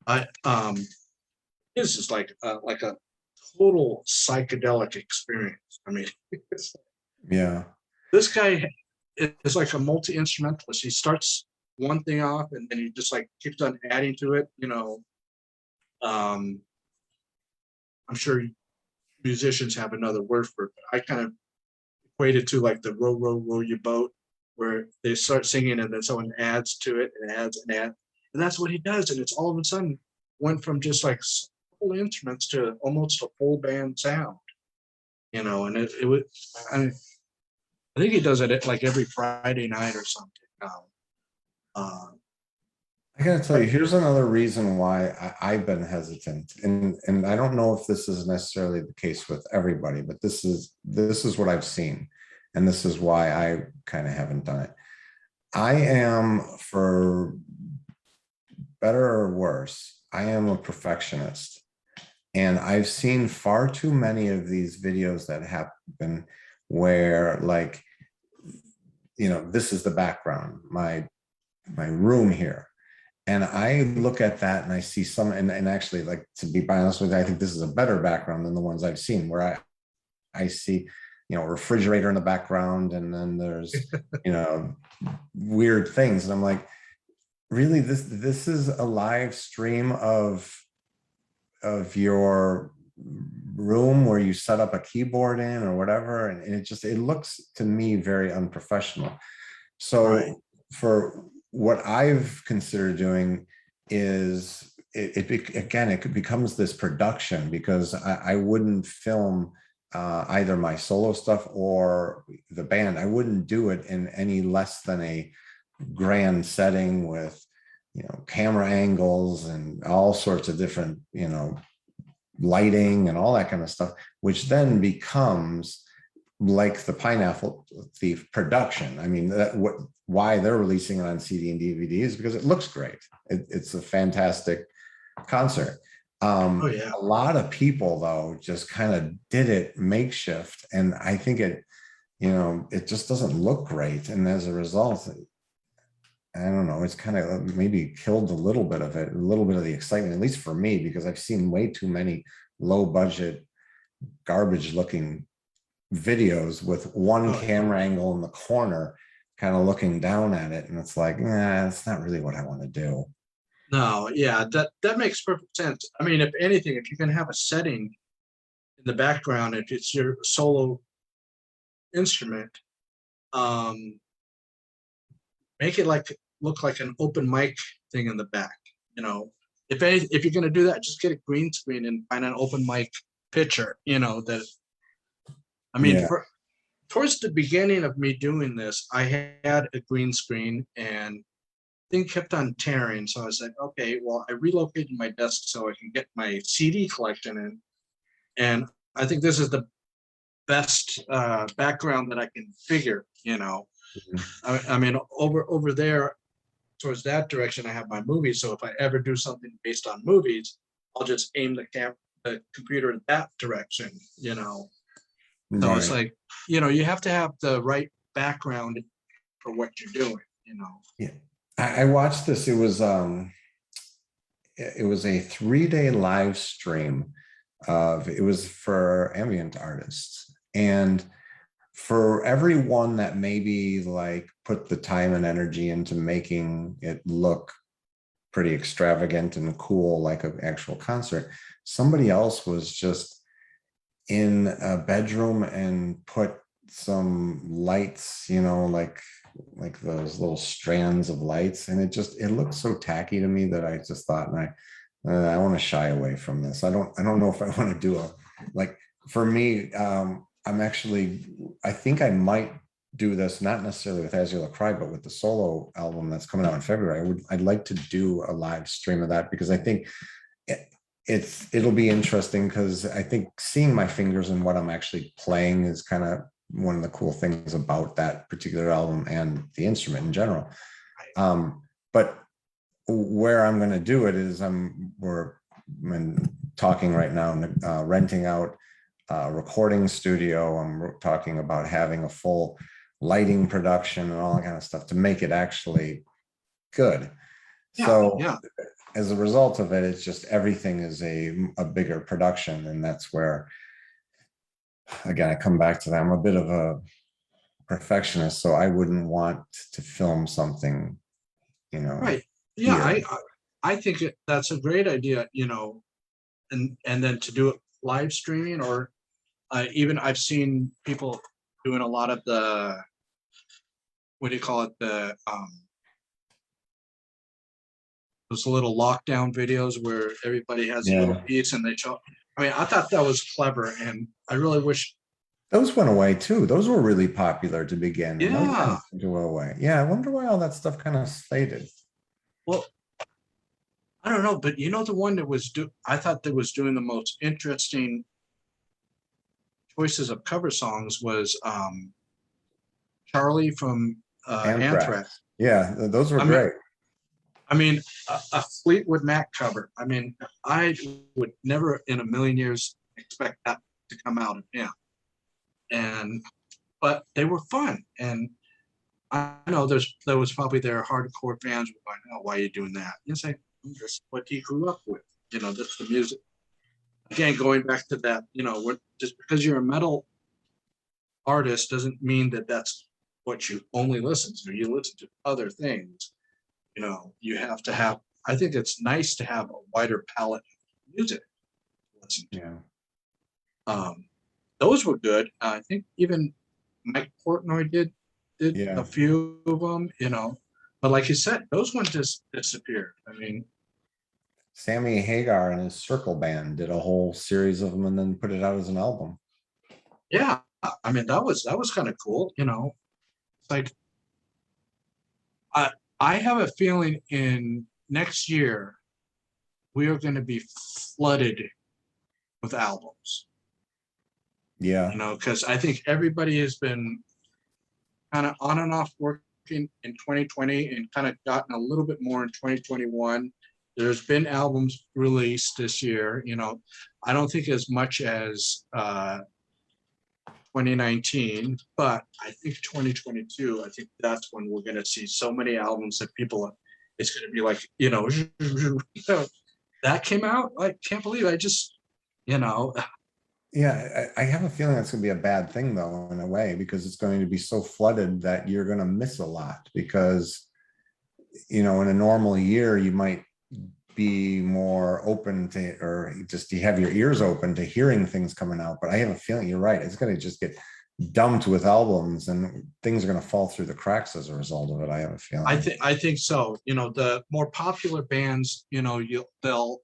I This is like a total psychedelic experience. I mean, Yeah. this guy is like a multi-instrumentalist. He starts one thing off and then he just like keeps on adding to it. Um, I'm sure musicians have another word for it, but I kind of equate it to like the row, row, row your boat, where they start singing and then someone adds to it and adds and adds. And that's what he does. And it's all of a sudden went from just like full instruments to almost a full band sound, and it was, I think he does it at like every Friday night or something. Uh, I gotta tell you, here's another reason why I've been hesitant, and I don't know if this is necessarily the case with everybody, but this is what I've seen, and this is why I kind of haven't done it. I am, for better or worse, I am a perfectionist, and I've seen far too many of these videos that happen where, like, this is the background, my room here. And I look at that and I see some, and actually, like, to be honest with you, I think this is a better background than the ones I've seen, where I see, a refrigerator in the background, and then there's, weird things. And I'm like, really, this is a live stream of your room where you set up a keyboard in or whatever. And it looks to me very unprofessional. right. So for what I've considered doing is again, becomes this production, because I wouldn't film either my solo stuff or the band. I wouldn't do it in any less than a grand setting with, camera angles and all sorts of different, lighting and all that kind of stuff, which then becomes like the Pineapple Thief production. I mean, why they're releasing it on CD and DVD is because it looks great. It's a fantastic concert. Oh, yeah. A lot of people though just kind of did it makeshift, and I think it just doesn't look great. And as a result, I don't know, it's kind of maybe killed a little bit of it, a little bit of the excitement, at least for me, because I've seen way too many low budget, garbage looking videos with one Oh, camera angle in the corner, kind of looking down at it. And it's like, it's not really what I want to do. no, yeah, that makes perfect sense. I mean, if anything, if you can have a setting in the background, if it's your solo instrument, um, make it look like an open mic thing in the back. If you're gonna do that, just get a green screen and find an open mic picture. That I mean, Yeah. towards the beginning of me doing this, I had a green screen and thing kept on tearing. So I was like, okay, well, I relocated my desk so I can get my CD collection in. And I think this is the best background that I can figure. Mhm. I mean, over there towards that direction, I have my movies. So if I ever do something based on movies, I'll just aim the computer in that direction. So it's Right. like, you have to have the right background for what you're doing. Yeah. I watched this. It was a 3-day live stream it was for ambient artists. And for everyone that maybe like put the time and energy into making it look pretty extravagant and cool, like an actual concert, somebody else was just in a bedroom and put some lights, like those little strands of lights, and it looked so tacky to me that I just thought, I want to shy away from this. I don't know if I want to do like, for me, I think I might do this, not necessarily with Aziola Cry, but with the solo album that's coming out in February. I'd like to do a live stream of that, because I think it'll be interesting, because I think seeing my fingers and what I'm actually playing is kind of one of the cool things about that particular album and the instrument in general. But where I'm going to do it is we're talking right now, renting out a recording studio. I'm talking about having a full lighting production and all that kind of stuff to make it actually good. Yeah, So yeah. as a result of it, it's just everything is a bigger production. And that's where, again, I come back to that. I'm a bit of a perfectionist, so I wouldn't want to film something, Right. Yeah, here. I think that's a great idea. And then to do it live streaming, or even I've seen people doing a lot of the, what do you call it, those little lockdown videos where everybody has a little Yeah. piece and they show. I mean, I thought that was clever, and I really wish. Those went away too. Those were really popular to begin, and those kind Yeah. of go away. Yeah, I wonder why all that stuff kind of faded. Well, I don't know, but the one that I thought that was doing the most interesting choices of cover songs was Charlie from Anthrax. Anthrax. Yeah, those were I mean, great. I mean, a Fleetwood Mac cover. I mean, I would never in a million years expect that to come out of him. But they were fun, and I know there was probably their hardcore fans were going, "Oh, why are you doing that?" You say, "That's what he grew up with." That's the music. Again, going back to that, just because you're a metal artist doesn't mean that that's what you only listen to. You listen to other things. You have to have. I think it's nice to have a wider palette of music to listen to. Yeah. Those were good. I think even Mike Portnoy did a Yeah. few of them. But like you said, those ones just disappeared. I mean, Sammy Hagar and his Circle Band did a whole series of them and then put it out as an album. Yeah, I mean that was kind of cool, you know. It's like I I have a feeling in next year we are going to be flooded with albums, you Yeah. know, because I think everybody has been kind of on and off working in 2020 and kind of gotten a little bit more in 2021. There's been albums released this year, you know. I don't think as much as 2019, but I think 2022, I think that's when we're going to see so many albums that people, it's going to be like, you know, that came out. I can't believe I just, you know, Yeah, I have a feeling that's going to be a bad thing, though, in a way, because it's going to be so flooded that you're going to miss a lot. Because, in a normal year, you might be more open to, or just you have your ears open to hearing things coming out. But I have a feeling you're right. It's going to just get dumped with albums and things are going to fall through the cracks as a result of it. I have a feeling. I think so. You know, the more popular bands, you know, they'll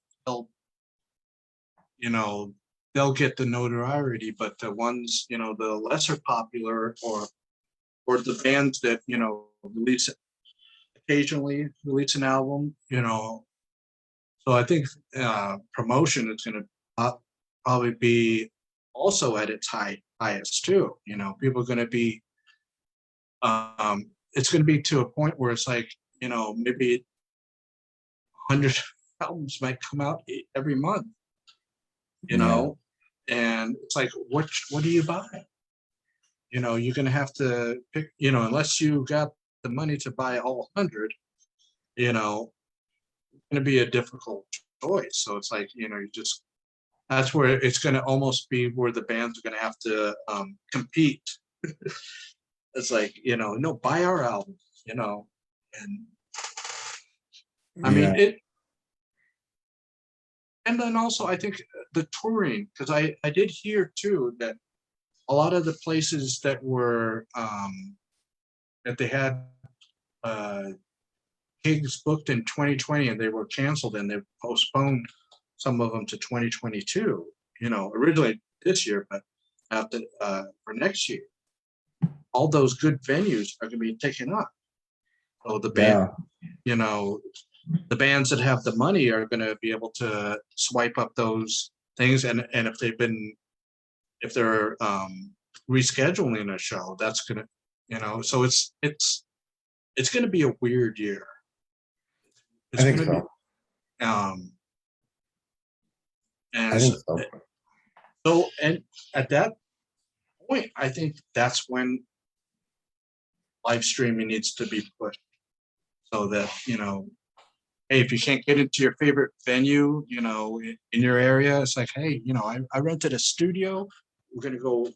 you know they'll get the notoriety, but the ones, you know, the lesser popular or the bands that, you know, release occasionally release an album, you know. So I think promotion is going to probably be also at its highest too. You know, people are going to be it's going to be to a point where it's like, you know, maybe 100 albums might come out every month, you Yeah. know, and it's like, what do you buy? You know, you're going to have to pick, you know, unless you got the money to buy all 100, you know, it's going to be a difficult choice. So it's like, you know, you just, that's where it's going to almost be where the bands are going to have to compete. It's like, you know, no, buy our album, you know, and I mean Yeah. it. And then also, I think the touring, because I did hear too that a lot of the places that were that they had uh, gigs booked in 2020 and they were canceled and they postponed some of them to 2022. You know, originally this year, but after for next year, all those good venues are going to be taken up. So the band, Yeah. you know, the bands that have the money are going to be able to swipe up those things, and if they're rescheduling a show, that's gonna, you know, so it's gonna be a weird year. I It's think gonna be so. um I and think so. so and at that point, I think that's when live streaming needs to be pushed so that, you know, hey, if you can't get into your favorite venue, you know, in your area, it's like, hey, you know, I rented a studio. We're gonna go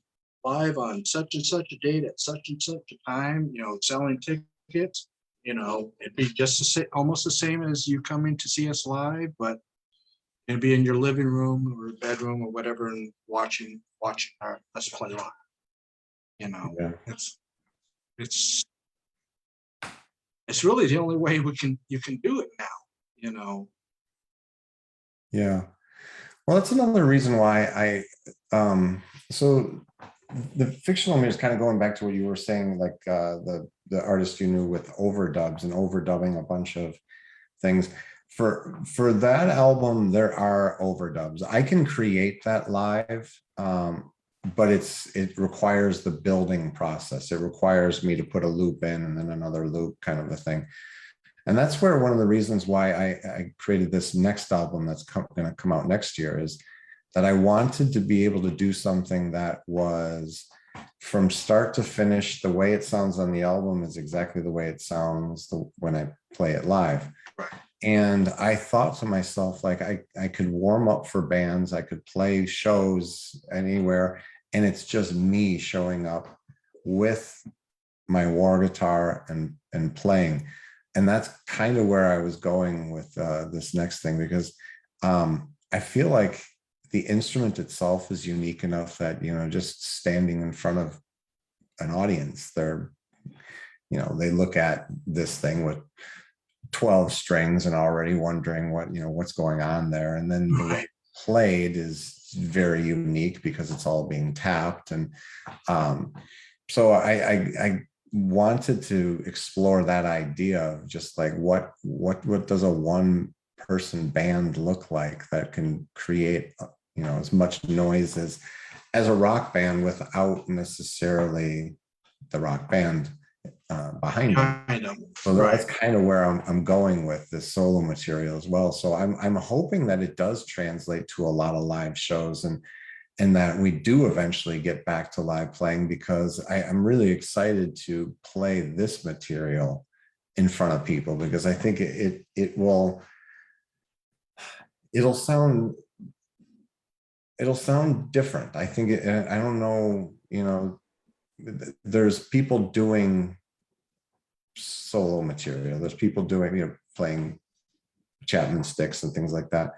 live on such and such a date at such and such a time, you know, selling tickets. You know, it'd be just the same, almost the same as you coming to see us live, but it'd be in your living room or bedroom or whatever and watching us play live. You know, Yeah. it's it's really the only way you can do it now, you know. Yeah. Well, that's another reason why so the fictional music, kind of going back to what you were saying, like the artist you knew with overdubs and overdubbing a bunch of things. For that album, there are overdubs. I can create that live, but it requires the building process. It requires me to put a loop in and then another loop, kind of a thing. And that's where one of the reasons why I created this next album that's going to come out next year is that I wanted to be able to do something that was from start to finish. The way it sounds on the album is exactly the way it sounds when I play it live. Right. And I thought to myself, like, I could warm up for bands, I could play shows anywhere, and it's just me showing up with my war guitar and playing. And that's kind of where I was going with this next thing, because I feel like the instrument itself is unique enough that, just standing in front of an audience, they look at this thing with 12 strings and already wondering what's going on there. And then the way Right. it's played is very unique because it's all being tapped. And so I wanted to explore that idea of just like what does a one person band look like that can create as much noise as a rock band without necessarily the rock band behind them. Behind them. So that's Right. kind of where I'm going with this solo material as well. So I'm hoping that it does translate to a lot of live shows, and that we do eventually get back to live playing, because I'm really excited to play this material in front of people, because I think it'll sound different. I think I don't know, there's people doing solo material. There's people doing, playing Chapman sticks and things like that.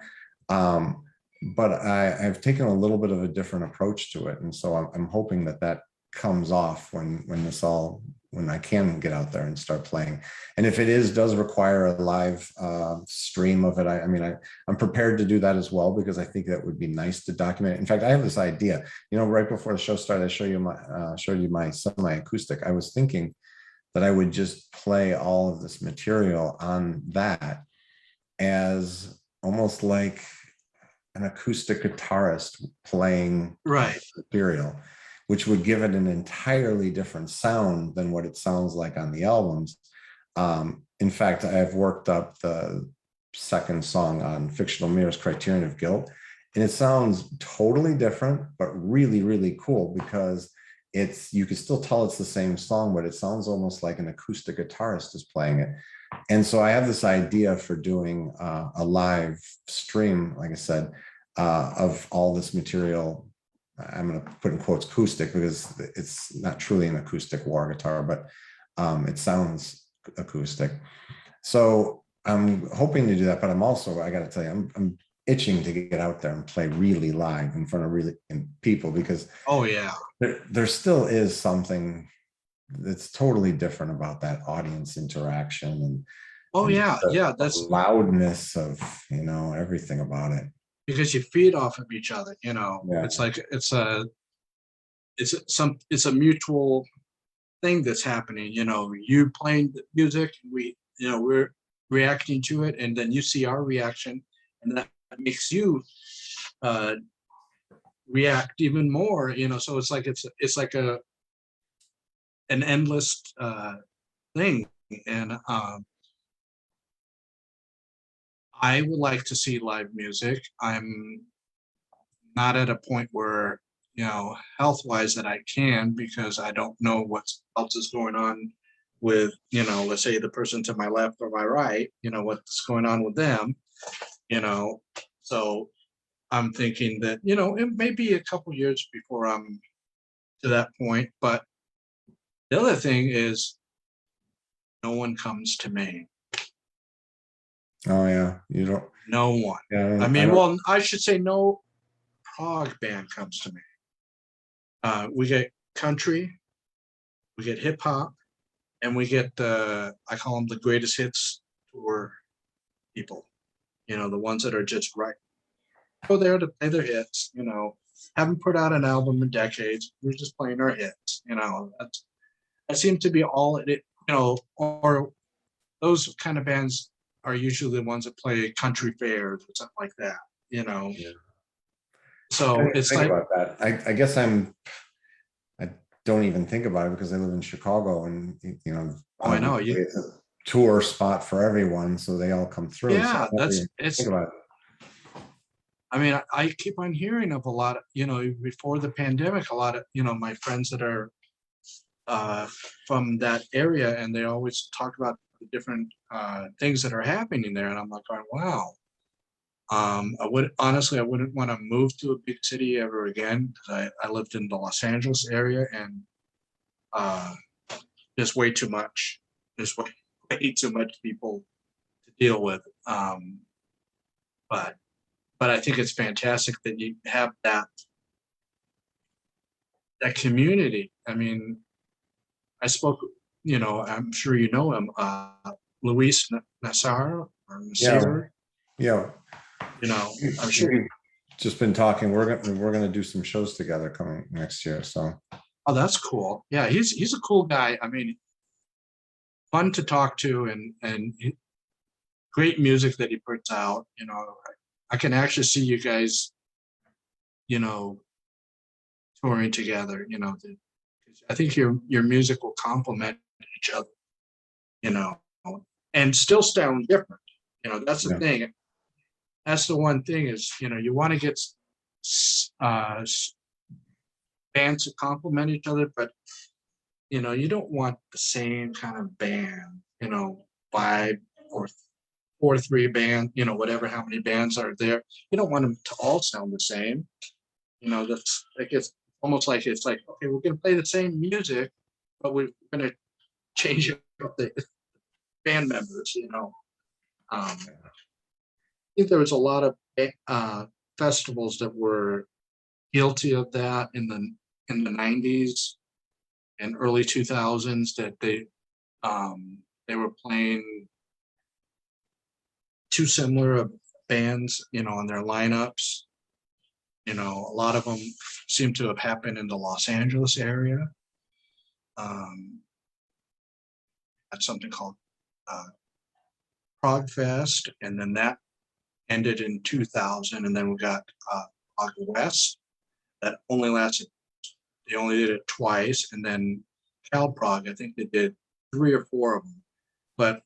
But I've taken a little bit of a different approach to it. And so I'm hoping that comes off when I can get out there and start playing. And if it does require a live stream of it, I'm prepared to do that as well, because I think that would be nice to document. In fact, I have this idea, right before the show started, I showed you my semi-acoustic. I was thinking that I would just play all of this material on that as almost like an acoustic guitarist playing Right. material, which would give it an entirely different sound than what it sounds like on the albums. In fact, I've worked up the second song on Fictional Mirrors, Criterion of Guilt, and it sounds totally different, but really, really cool, because you can still tell it's the same song, but it sounds almost like an acoustic guitarist is playing it. And so I have this idea for doing a live stream, like I said, of all this material. I'm going to put in quotes acoustic, because it's not truly an acoustic war guitar, but it sounds acoustic. So I'm hoping to do that, but I got to tell you, I'm itching to get out there and play really live in front of people, because Oh yeah. there still is something that's totally different about that audience interaction, Oh and just yeah. the Yeah. That's loudness of everything about it. because you feed off of each other. Yeah, It's like it's a mutual thing that's happening. You playing the music, we're reacting to it, and then you see our reaction, and that makes you uh, react even more. So it's like an endless thing, and I would like to see live music. I'm not at a point where health wise that I can, because I don't know what else is going on with let's say the person to my left or my right, what's going on with them, you know so I'm thinking that it may be a couple years before I'm to that point. But the other thing is, no one comes to me. oh yeah, you don't. No one. Yeah, I I mean, don't. well, I should say no prog band comes to me. We get country, we get hip hop, and we get I call them the greatest hits tour people. The ones that are just right. Go there to play their hits. Haven't put out an album in decades. We're just playing our hits. That seems to be all it. Or those kind of bands are usually the ones that play country fairs or something like that. You know, Yeah. I so didn't it's think like, about that. I guess I don't even think about it, because I live in Chicago, and oh, I know obviously you. it's a tour spot for everyone, so they all come through. So Yeah, I don't that's even think it's. about it. I mean, I keep on hearing of a lot of, before the pandemic, a lot of, my friends that are uh, from that area, and they always talk about the different things that are happening there. And I'm like, going, wow. I wouldn't want to move to a big city ever again, because I lived in the Los Angeles area, and uh, there's way too much. There's way too much people to deal with. But I think it's fantastic that you have that community. I mean, I spoke, I'm sure you know him, Luis Nassar or Yeah, Nasir, yeah. I'm sure. We've just been talking. We're gonna do some shows together coming next year. So Oh, that's cool. Yeah, he's a cool guy. I mean, fun to talk to, and great music that he puts out. I can actually see you guys, you know, touring together. I think your music will complement each other. You know, and still sound different. That's the yeah, thing. That's the one thing is, you want to get uh, bands to complement each other, but you don't want the same kind of band, five or 4 3 band, whatever, how many bands are there. You don't want them to all sound the same. That's like it's almost like it's like, okay, we're gonna play the same music, but we're gonna change up the band members. I think there was a lot of festivals that were guilty of that in the 90s and early 2000s that they were playing too similar of bands, in their lineups. A lot of them seem to have happened in the Los Angeles area. Um, at something called uh, Prog Fest, and then that ended in 2000, and then we got Prog West that only lasted. They only did it twice, and then Cal Prog. I think they did 3 or 4 of them, but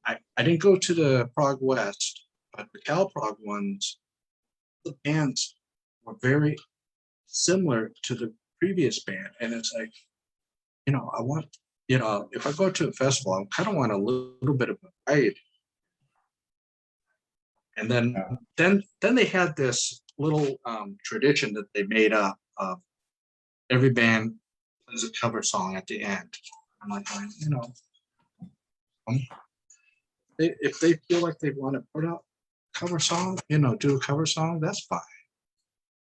I didn't go to the Prague West, but the Cal Prague ones, the bands were very similar to the previous band. And it's like, I want, if I go to a festival, I kind of want a little bit of a variety. And then yeah, then they had this little tradition that they made up of every band plays a cover song at the end. I'm like, um, if they feel like they want to put out a cover song, do a cover song, that's fine.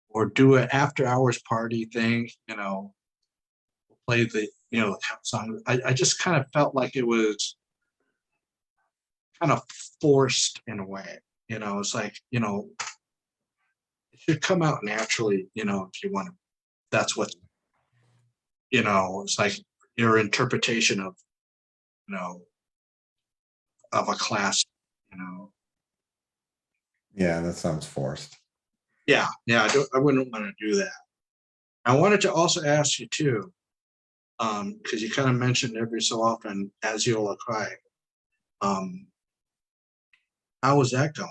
Or do an after hours party thing, play the cover song. I just kind of felt like it was kind of forced in a way. It's like, it should come out naturally, if you want to. That's what, it's like your interpretation you know, of a class, you know. yeah. That sounds forced. Yeah, I wouldn't want to do that. I wanted to also ask you too, because you kind of mentioned every so often Aziola cry. Um, how was that going?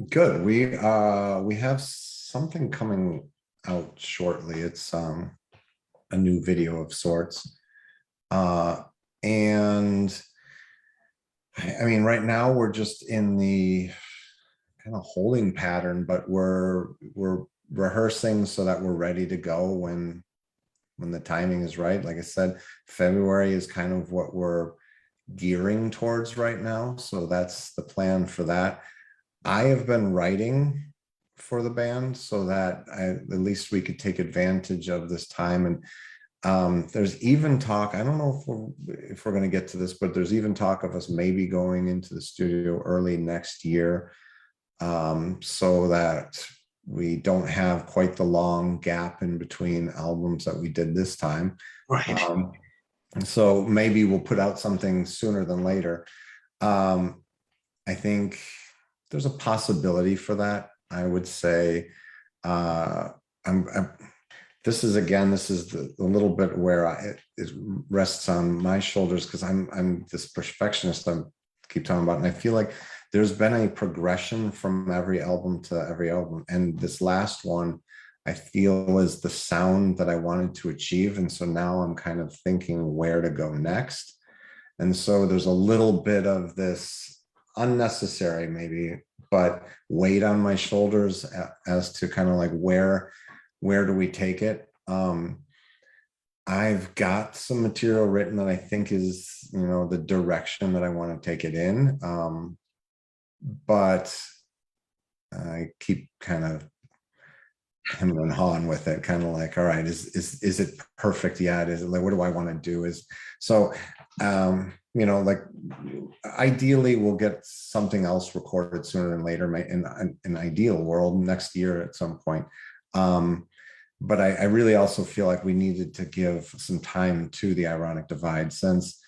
Good. We have something coming out shortly. It's a new video of sorts. Uh, and I mean, right now we're just in the kind of holding pattern, but we're rehearsing so that we're ready to go when the timing is right. Like I said, February is kind of what we're gearing towards right now. So that's the plan for that. I have been writing for the band so that at least we could take advantage of this time. And there's even talk, I don't know if we're going to get to this, but there's even talk of us maybe going into the studio early next year, so that we don't have quite the long gap in between albums that we did this time. Right. So maybe we'll put out something sooner than later. I think there's a possibility for that. I would say, I'm this is the little bit where it rests on my shoulders, because I'm this perfectionist I keep talking about, and I feel like there's been a progression from every album to every album, and this last one I feel is the sound that I wanted to achieve, and so now I'm kind of thinking where to go next, and so there's a little bit of this unnecessary maybe, but weight on my shoulders as to kind of like where do we take it. I've got some material written that I think is, the direction that I want to take it in. But I keep kind of hemming and hawing with it, kind of like, all right, is it perfect yet? Is it like, what do I want to do? So You know, like ideally we'll get something else recorded sooner than later, in an ideal world next year at some point. But I really also feel like we needed to give some time to the Ironic Divide, since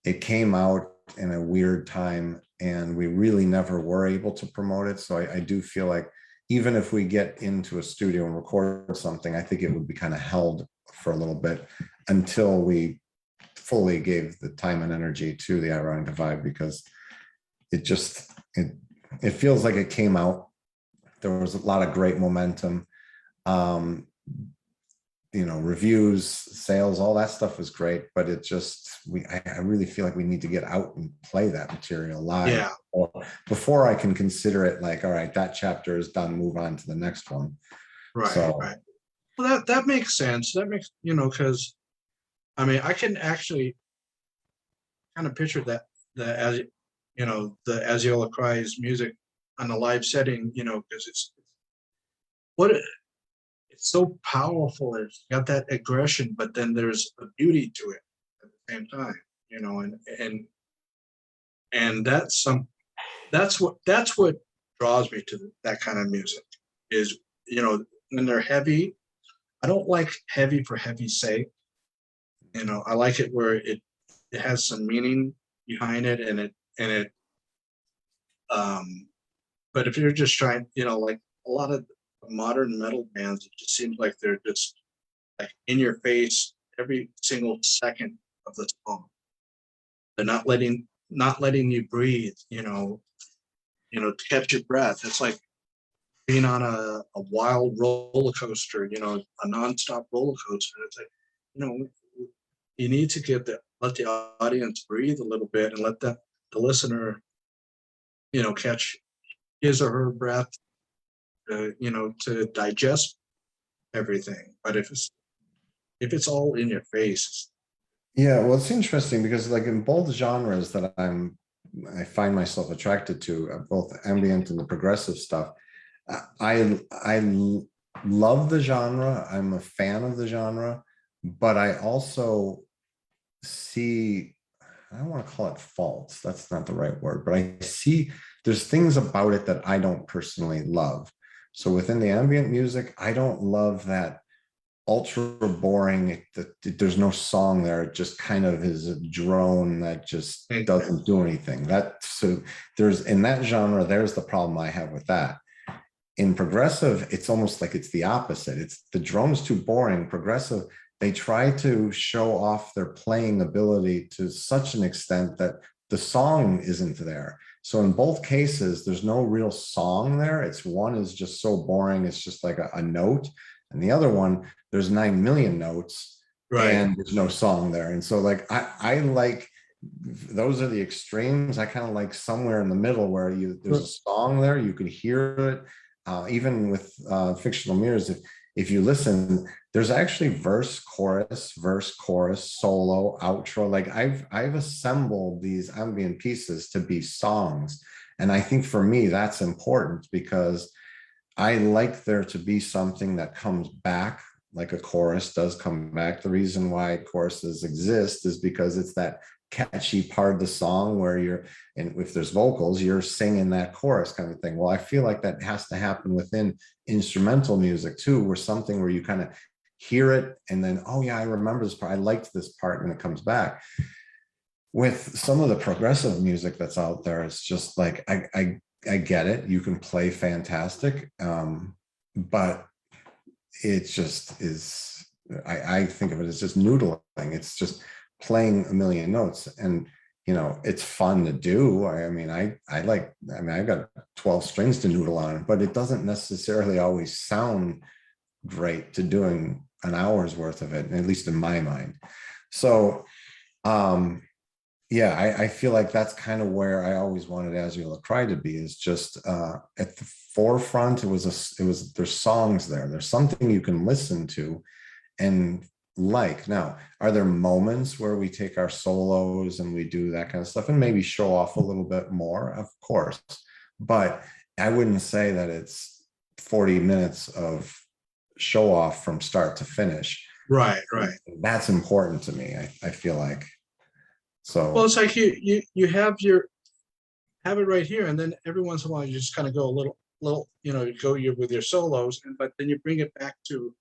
it came out in a weird time and we really never were able to promote it. So I do feel like even if we get into a studio and record something, I think it would be kind of held for a little bit until we fully gave the time and energy to the Ironic Divide, because it just, it feels like it came out. There was a lot of great momentum. You know, reviews, sales, all that stuff was great, but it just, I really feel like we need to get out and play that material live, Yeah. or before I can consider it like, all right, that chapter is done, move on to the next one. Right. So, Right. Well, that makes sense. That makes, you know, because I mean, I can actually kind of picture that as you know, the Aziola Cries music on a live setting, you know, because what it's so powerful. It's got that aggression, but then there's a beauty to it at the same time, you know, and that's what draws me to that kind of music is, you know, when they're heavy. I don't like heavy for heavy's sake. You know, I like it where it has some meaning behind it, and it but if you're just trying, you know, like a lot of modern metal bands, it just seems like they're just like in your face every single second of the song. They're not letting you breathe, to catch your breath. It's like being on a wild roller coaster, a nonstop roller coaster. It's like, you know, you need to let the audience breathe a little bit and let the listener, catch his or her breath, to digest everything. But if it's all in your face. yeah, well, it's interesting because like in both genres that I find myself attracted to, both ambient and the progressive stuff, I love the genre. I'm a fan of the genre, but I also see, I don't want to call it faults. That's not the right word, but I see there's things about it that I don't personally love. So within the ambient music, I don't love that ultra boring. There's no song there. It just kind of is a drone that just doesn't do anything. So there's in that genre, there's the problem I have with that. In progressive, it's almost like it's the opposite. It's the drone's too boring. Progressive, they try to show off their playing ability to such an extent that the song isn't there. So in both cases, there's no real song there. It's one is just so boring. It's just like a note. And the other one, there's 9 million notes, Right. and there's no song there. And so like, I like, those are the extremes. I kind of like somewhere in the middle where there's a song there, you can hear it. Even with Fictional Mirrors, if you listen, there's actually verse, chorus, solo, outro. Like I've assembled these ambient pieces to be songs. And I think for me, that's important because I like there to be something that comes back, like a chorus does come back. The reason why choruses exist is because it's that catchy part of the song where and if there's vocals, you're singing that chorus kind of thing. Well, I feel like that has to happen within instrumental music too, where something where you kind of hear it and then, oh yeah, I remember this part. I liked this part, and it comes back. With some of the progressive music that's out there, it's just like, I get it. You can play fantastic. But it just is, I think of it as just noodling. It's just playing a million notes, and it's fun to do. I've got 12 strings to noodle on, but it doesn't necessarily always sound great to doing an hour's worth of it, at least in my mind. So yeah, I feel like that's kind of where I always wanted Aziola Cry to be, is just at the forefront. There's songs there. There's something you can listen to and like. Now, are there moments where we take our solos and we do that kind of stuff and maybe show off a little bit more? Of course. But I wouldn't say that it's 40 minutes of show off from start to finish. Right. That's important to me, I feel like. Well, So, it's like you have it right here, and then every once in a while you just kind of go a little, you go with your solos, but then you bring it back to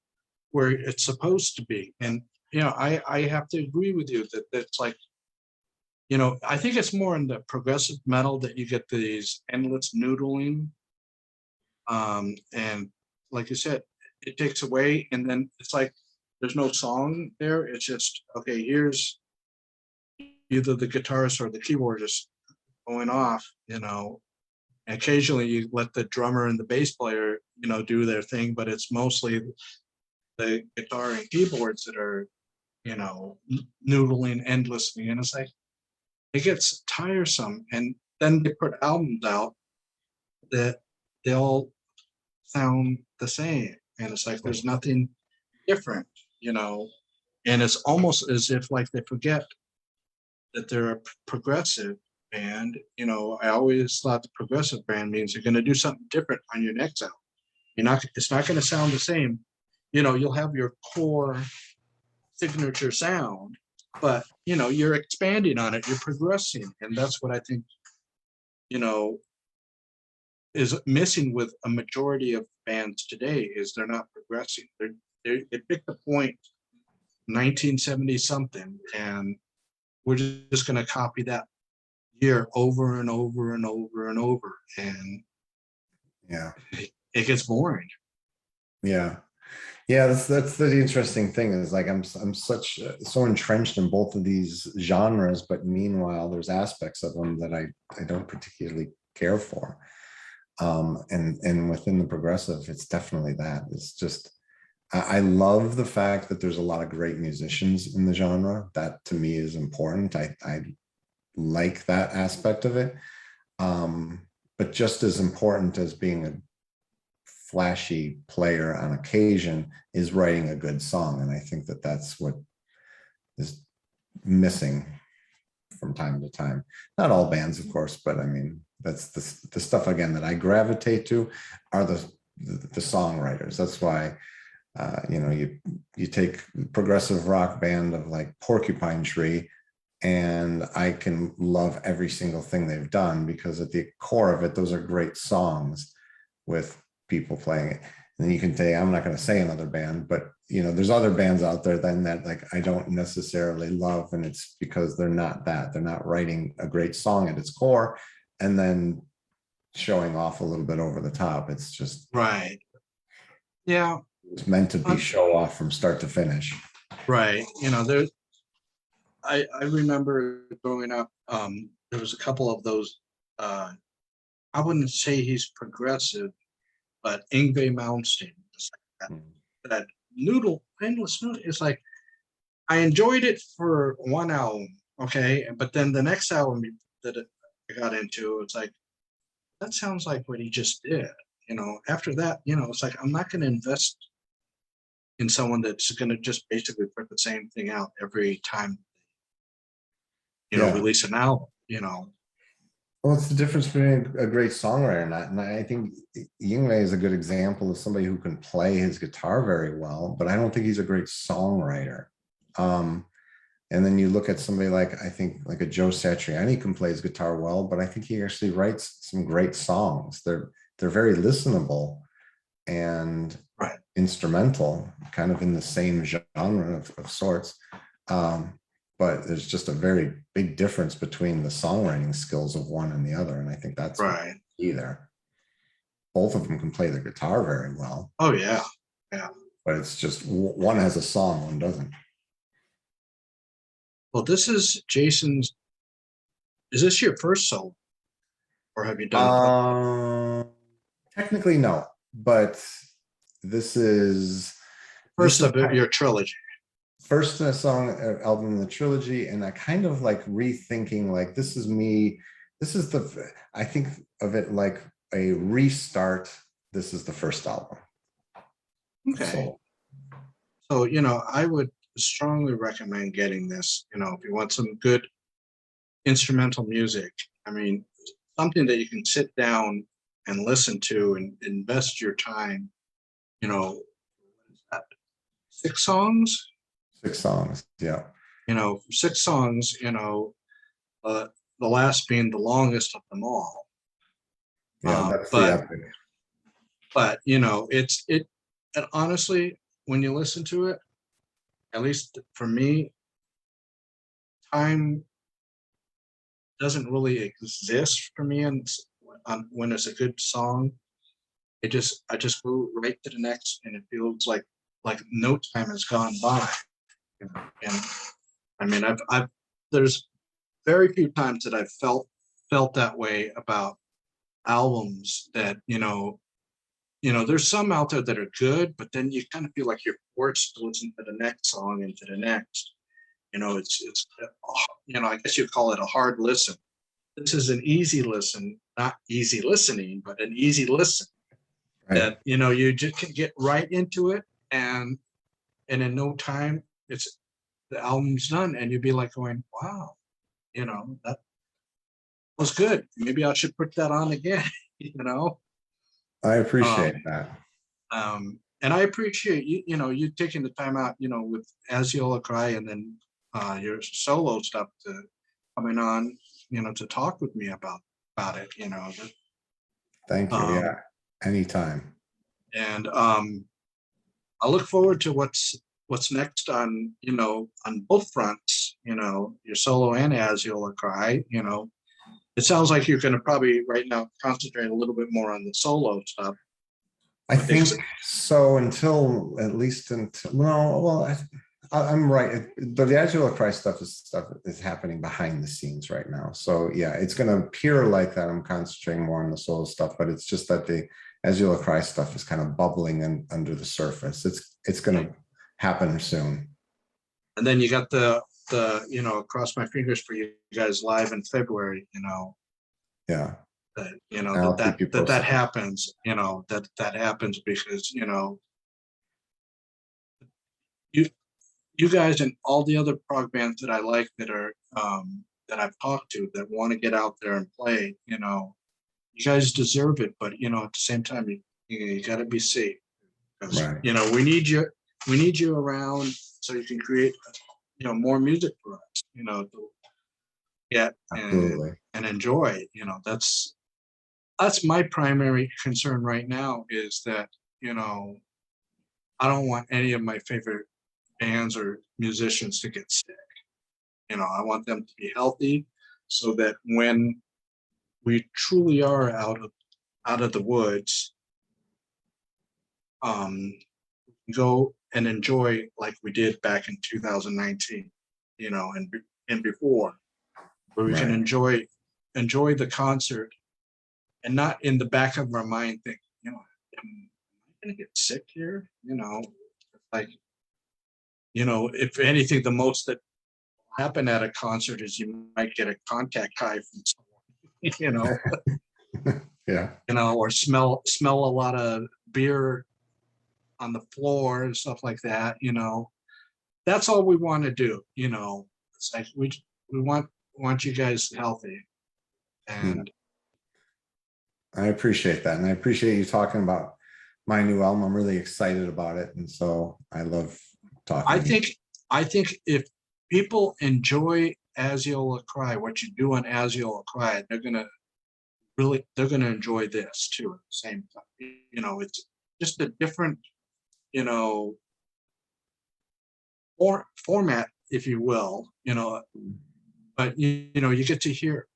where it's supposed to be. And I have to agree with you that that's like, I think it's more in the progressive metal that you get these endless noodling. And like you said, it takes away, and then it's like there's no song there. It's just okay. Here's either the guitarist or the keyboardist going off. Occasionally you let the drummer and the bass player, do their thing, but it's mostly the guitar and keyboards that are, noodling endlessly. And it's like, it gets tiresome. And then they put albums out that they all sound the same. And it's like, there's nothing different, you know, and it's almost as if like they forget that they're a progressive band. I always thought the progressive band means you're going to do something different on your next album. It's not going to sound the same. You'll have your core signature sound, but you're expanding on it, you're progressing. And that's what I think, you know, is missing with a majority of bands today is they're not progressing. They picked the point 1970 something, and we're just going to copy that year over and over and over and over, and yeah, it gets boring. yeah. Yeah, that's the interesting thing is like I'm so entrenched in both of these genres, but meanwhile, there's aspects of them that I don't particularly care for. And within the progressive, it's definitely that. It's just I love the fact that there's a lot of great musicians in the genre. That to me is important. I like that aspect of it. But just as important as being a flashy player on occasion is writing a good song. And I think that that's what is missing from time to time. Not all bands, of course, but I mean, that's the stuff again that I gravitate to are the songwriters. That's why you take progressive rock band of like Porcupine Tree, and I can love every single thing they've done because at the core of it, those are great songs with people playing it. And then you can say, I'm not going to say another band, but there's other bands out there then that like I don't necessarily love, and it's because they're not writing a great song at its core and then showing off a little bit over the top. It's just Right. Yeah. it's meant to be show off from start to finish. Right. I remember growing up, there was a couple of those, I wouldn't say he's progressive, but Yngwie Malmsteen, that endless noodle. It's like, I enjoyed it for one album, okay, but then the next album that I got into, it's like, that sounds like what he just did. After that, it's like, I'm not going to invest in someone that's going to just basically put the same thing out every time, Yeah. release an album. Well, it's the difference between a great songwriter and not. And I think Yngwie is a good example of somebody who can play his guitar very well, but I don't think he's a great songwriter. And then you look at somebody like, I think like a Joe Satriani can play his guitar well, but I think he actually writes some great songs. They're very listenable and Right. instrumental, kind of in the same genre of sorts. But there's just a very big difference between the songwriting skills of one and the other. And I think that's Right. either. Both of them can play the guitar very well. Oh, yeah. Yeah. But it's just one has a song, one doesn't. Well, this is Jason's. Is this your first solo? Or have you done Technically, no. But this is first of your trilogy? First song album in the trilogy, and I kind of like rethinking like this is me. This is I think of it like a restart. This is the first album. Okay. So I would strongly recommend getting this. If you want some good instrumental music, I mean, something that you can sit down and listen to and invest your time. What is that? 6 songs? 6 songs, yeah. 6 songs, the last being the longest of them all. Yeah, that's the But epic. you know, and honestly, when you listen to it, at least for me, time doesn't really exist for me, and when it's a good song, I just go right to the next, and it feels like no time has gone by. You know? And I mean, I've there's very few times that I've felt that way about albums that, there's some out there that are good, but then you kind of feel like you're forced to listen to the next song and to the next. I guess you'd call it a hard listen. This is an easy listen, not easy listening, but an easy listen Right. that, you just can get right into it, and in no time it's the album's done, and you'd be like going, wow, that was good. Maybe I should put that on again, you know. I appreciate Um, that. and I appreciate you taking the time out, with Aziola Cry, and then your solo stuff to coming on, to talk with me about it, Thank you. um, Yeah, anytime. and I look forward to what's next on both fronts, your solo and Aziola Cry. It sounds like you're going to probably right now concentrate a little bit more on the solo stuff. I think so until at least until no, well, I'm right. The Aziola Christ stuff is happening behind the scenes right now. So yeah, it's going to appear like that I'm concentrating more on the solo stuff, but it's just that the Aziola Christ stuff is kind of bubbling and under the surface. It's going to happen soon. And then you got the cross my fingers for you guys live in February. Yeah, That I'll keep you that posted. happens. That happens because you you guys and all the other prog bands that I like that are that I've talked to that want to get out there and play. You guys deserve it, but at the same time, you got to be safe, because Right. we need you around so you can create more music for us, to get Absolutely. and enjoy. That's my primary concern right now, is that I don't want any of my favorite bands or musicians to get sick. I want them to be healthy, so that when we truly are out of the woods, um, go and enjoy like we did back in 2019, and before, where we can Right. enjoy the concert, and not in the back of our mind think, am I gonna get sick here? Like, if anything, the most that happen at a concert is you might get a contact high from someone, Yeah. or smell a lot of beer on the floor and stuff like that. That's all we want to do. It's like we want you guys healthy, Yeah. and I appreciate that. And I appreciate you talking about my new album. I'm really excited about it. And so I love I talking to you. think I think if people enjoy Aziola Cry, what you do on Aziola Cry, they're gonna enjoy this too at the same time. It's just a different, you know, format, if you will, but you get to hear,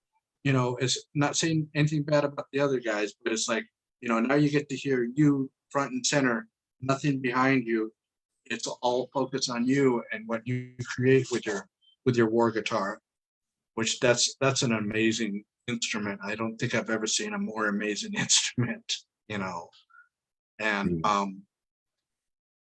it's not saying anything bad about the other guys, but it's like, now you get to hear you front and center, nothing behind you. It's all focused on you and what you create with your war guitar, which that's an amazing instrument. I don't think I've ever seen a more amazing instrument, and Mm.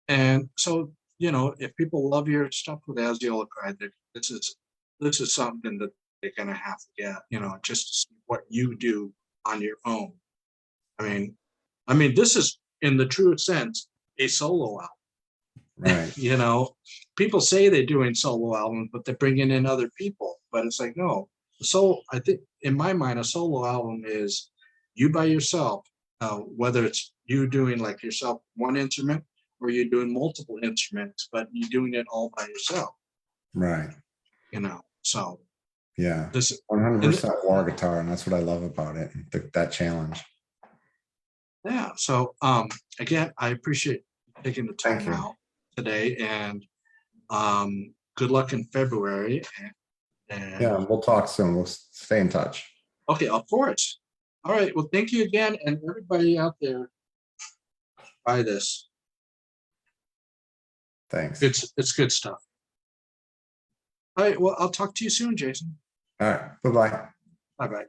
and so, if people love your stuff with Aziola Cry, this is something that they're gonna have to get, just to see what you do on your own. I mean, this is in the truest sense a solo album. Right. People say they're doing solo albums, but they're bringing in other people. But it's like, no. So I think in my mind, a solo album is you by yourself, whether it's you doing like yourself one instrument, or you're doing multiple instruments, but you're doing it all by yourself. Right. So Yeah, This, 100% wah guitar, and that's what I love about it. That challenge. yeah. So, again, I appreciate taking the Thank time you. out today, and good luck in February. Yeah, And we'll talk soon. We'll stay in touch. okay, of course. All right. Well, thank you again, and everybody out there, buy this. Thanks. It's good stuff. All right. Well, I'll talk to you soon, Jason. All right. Bye-bye. Bye bye.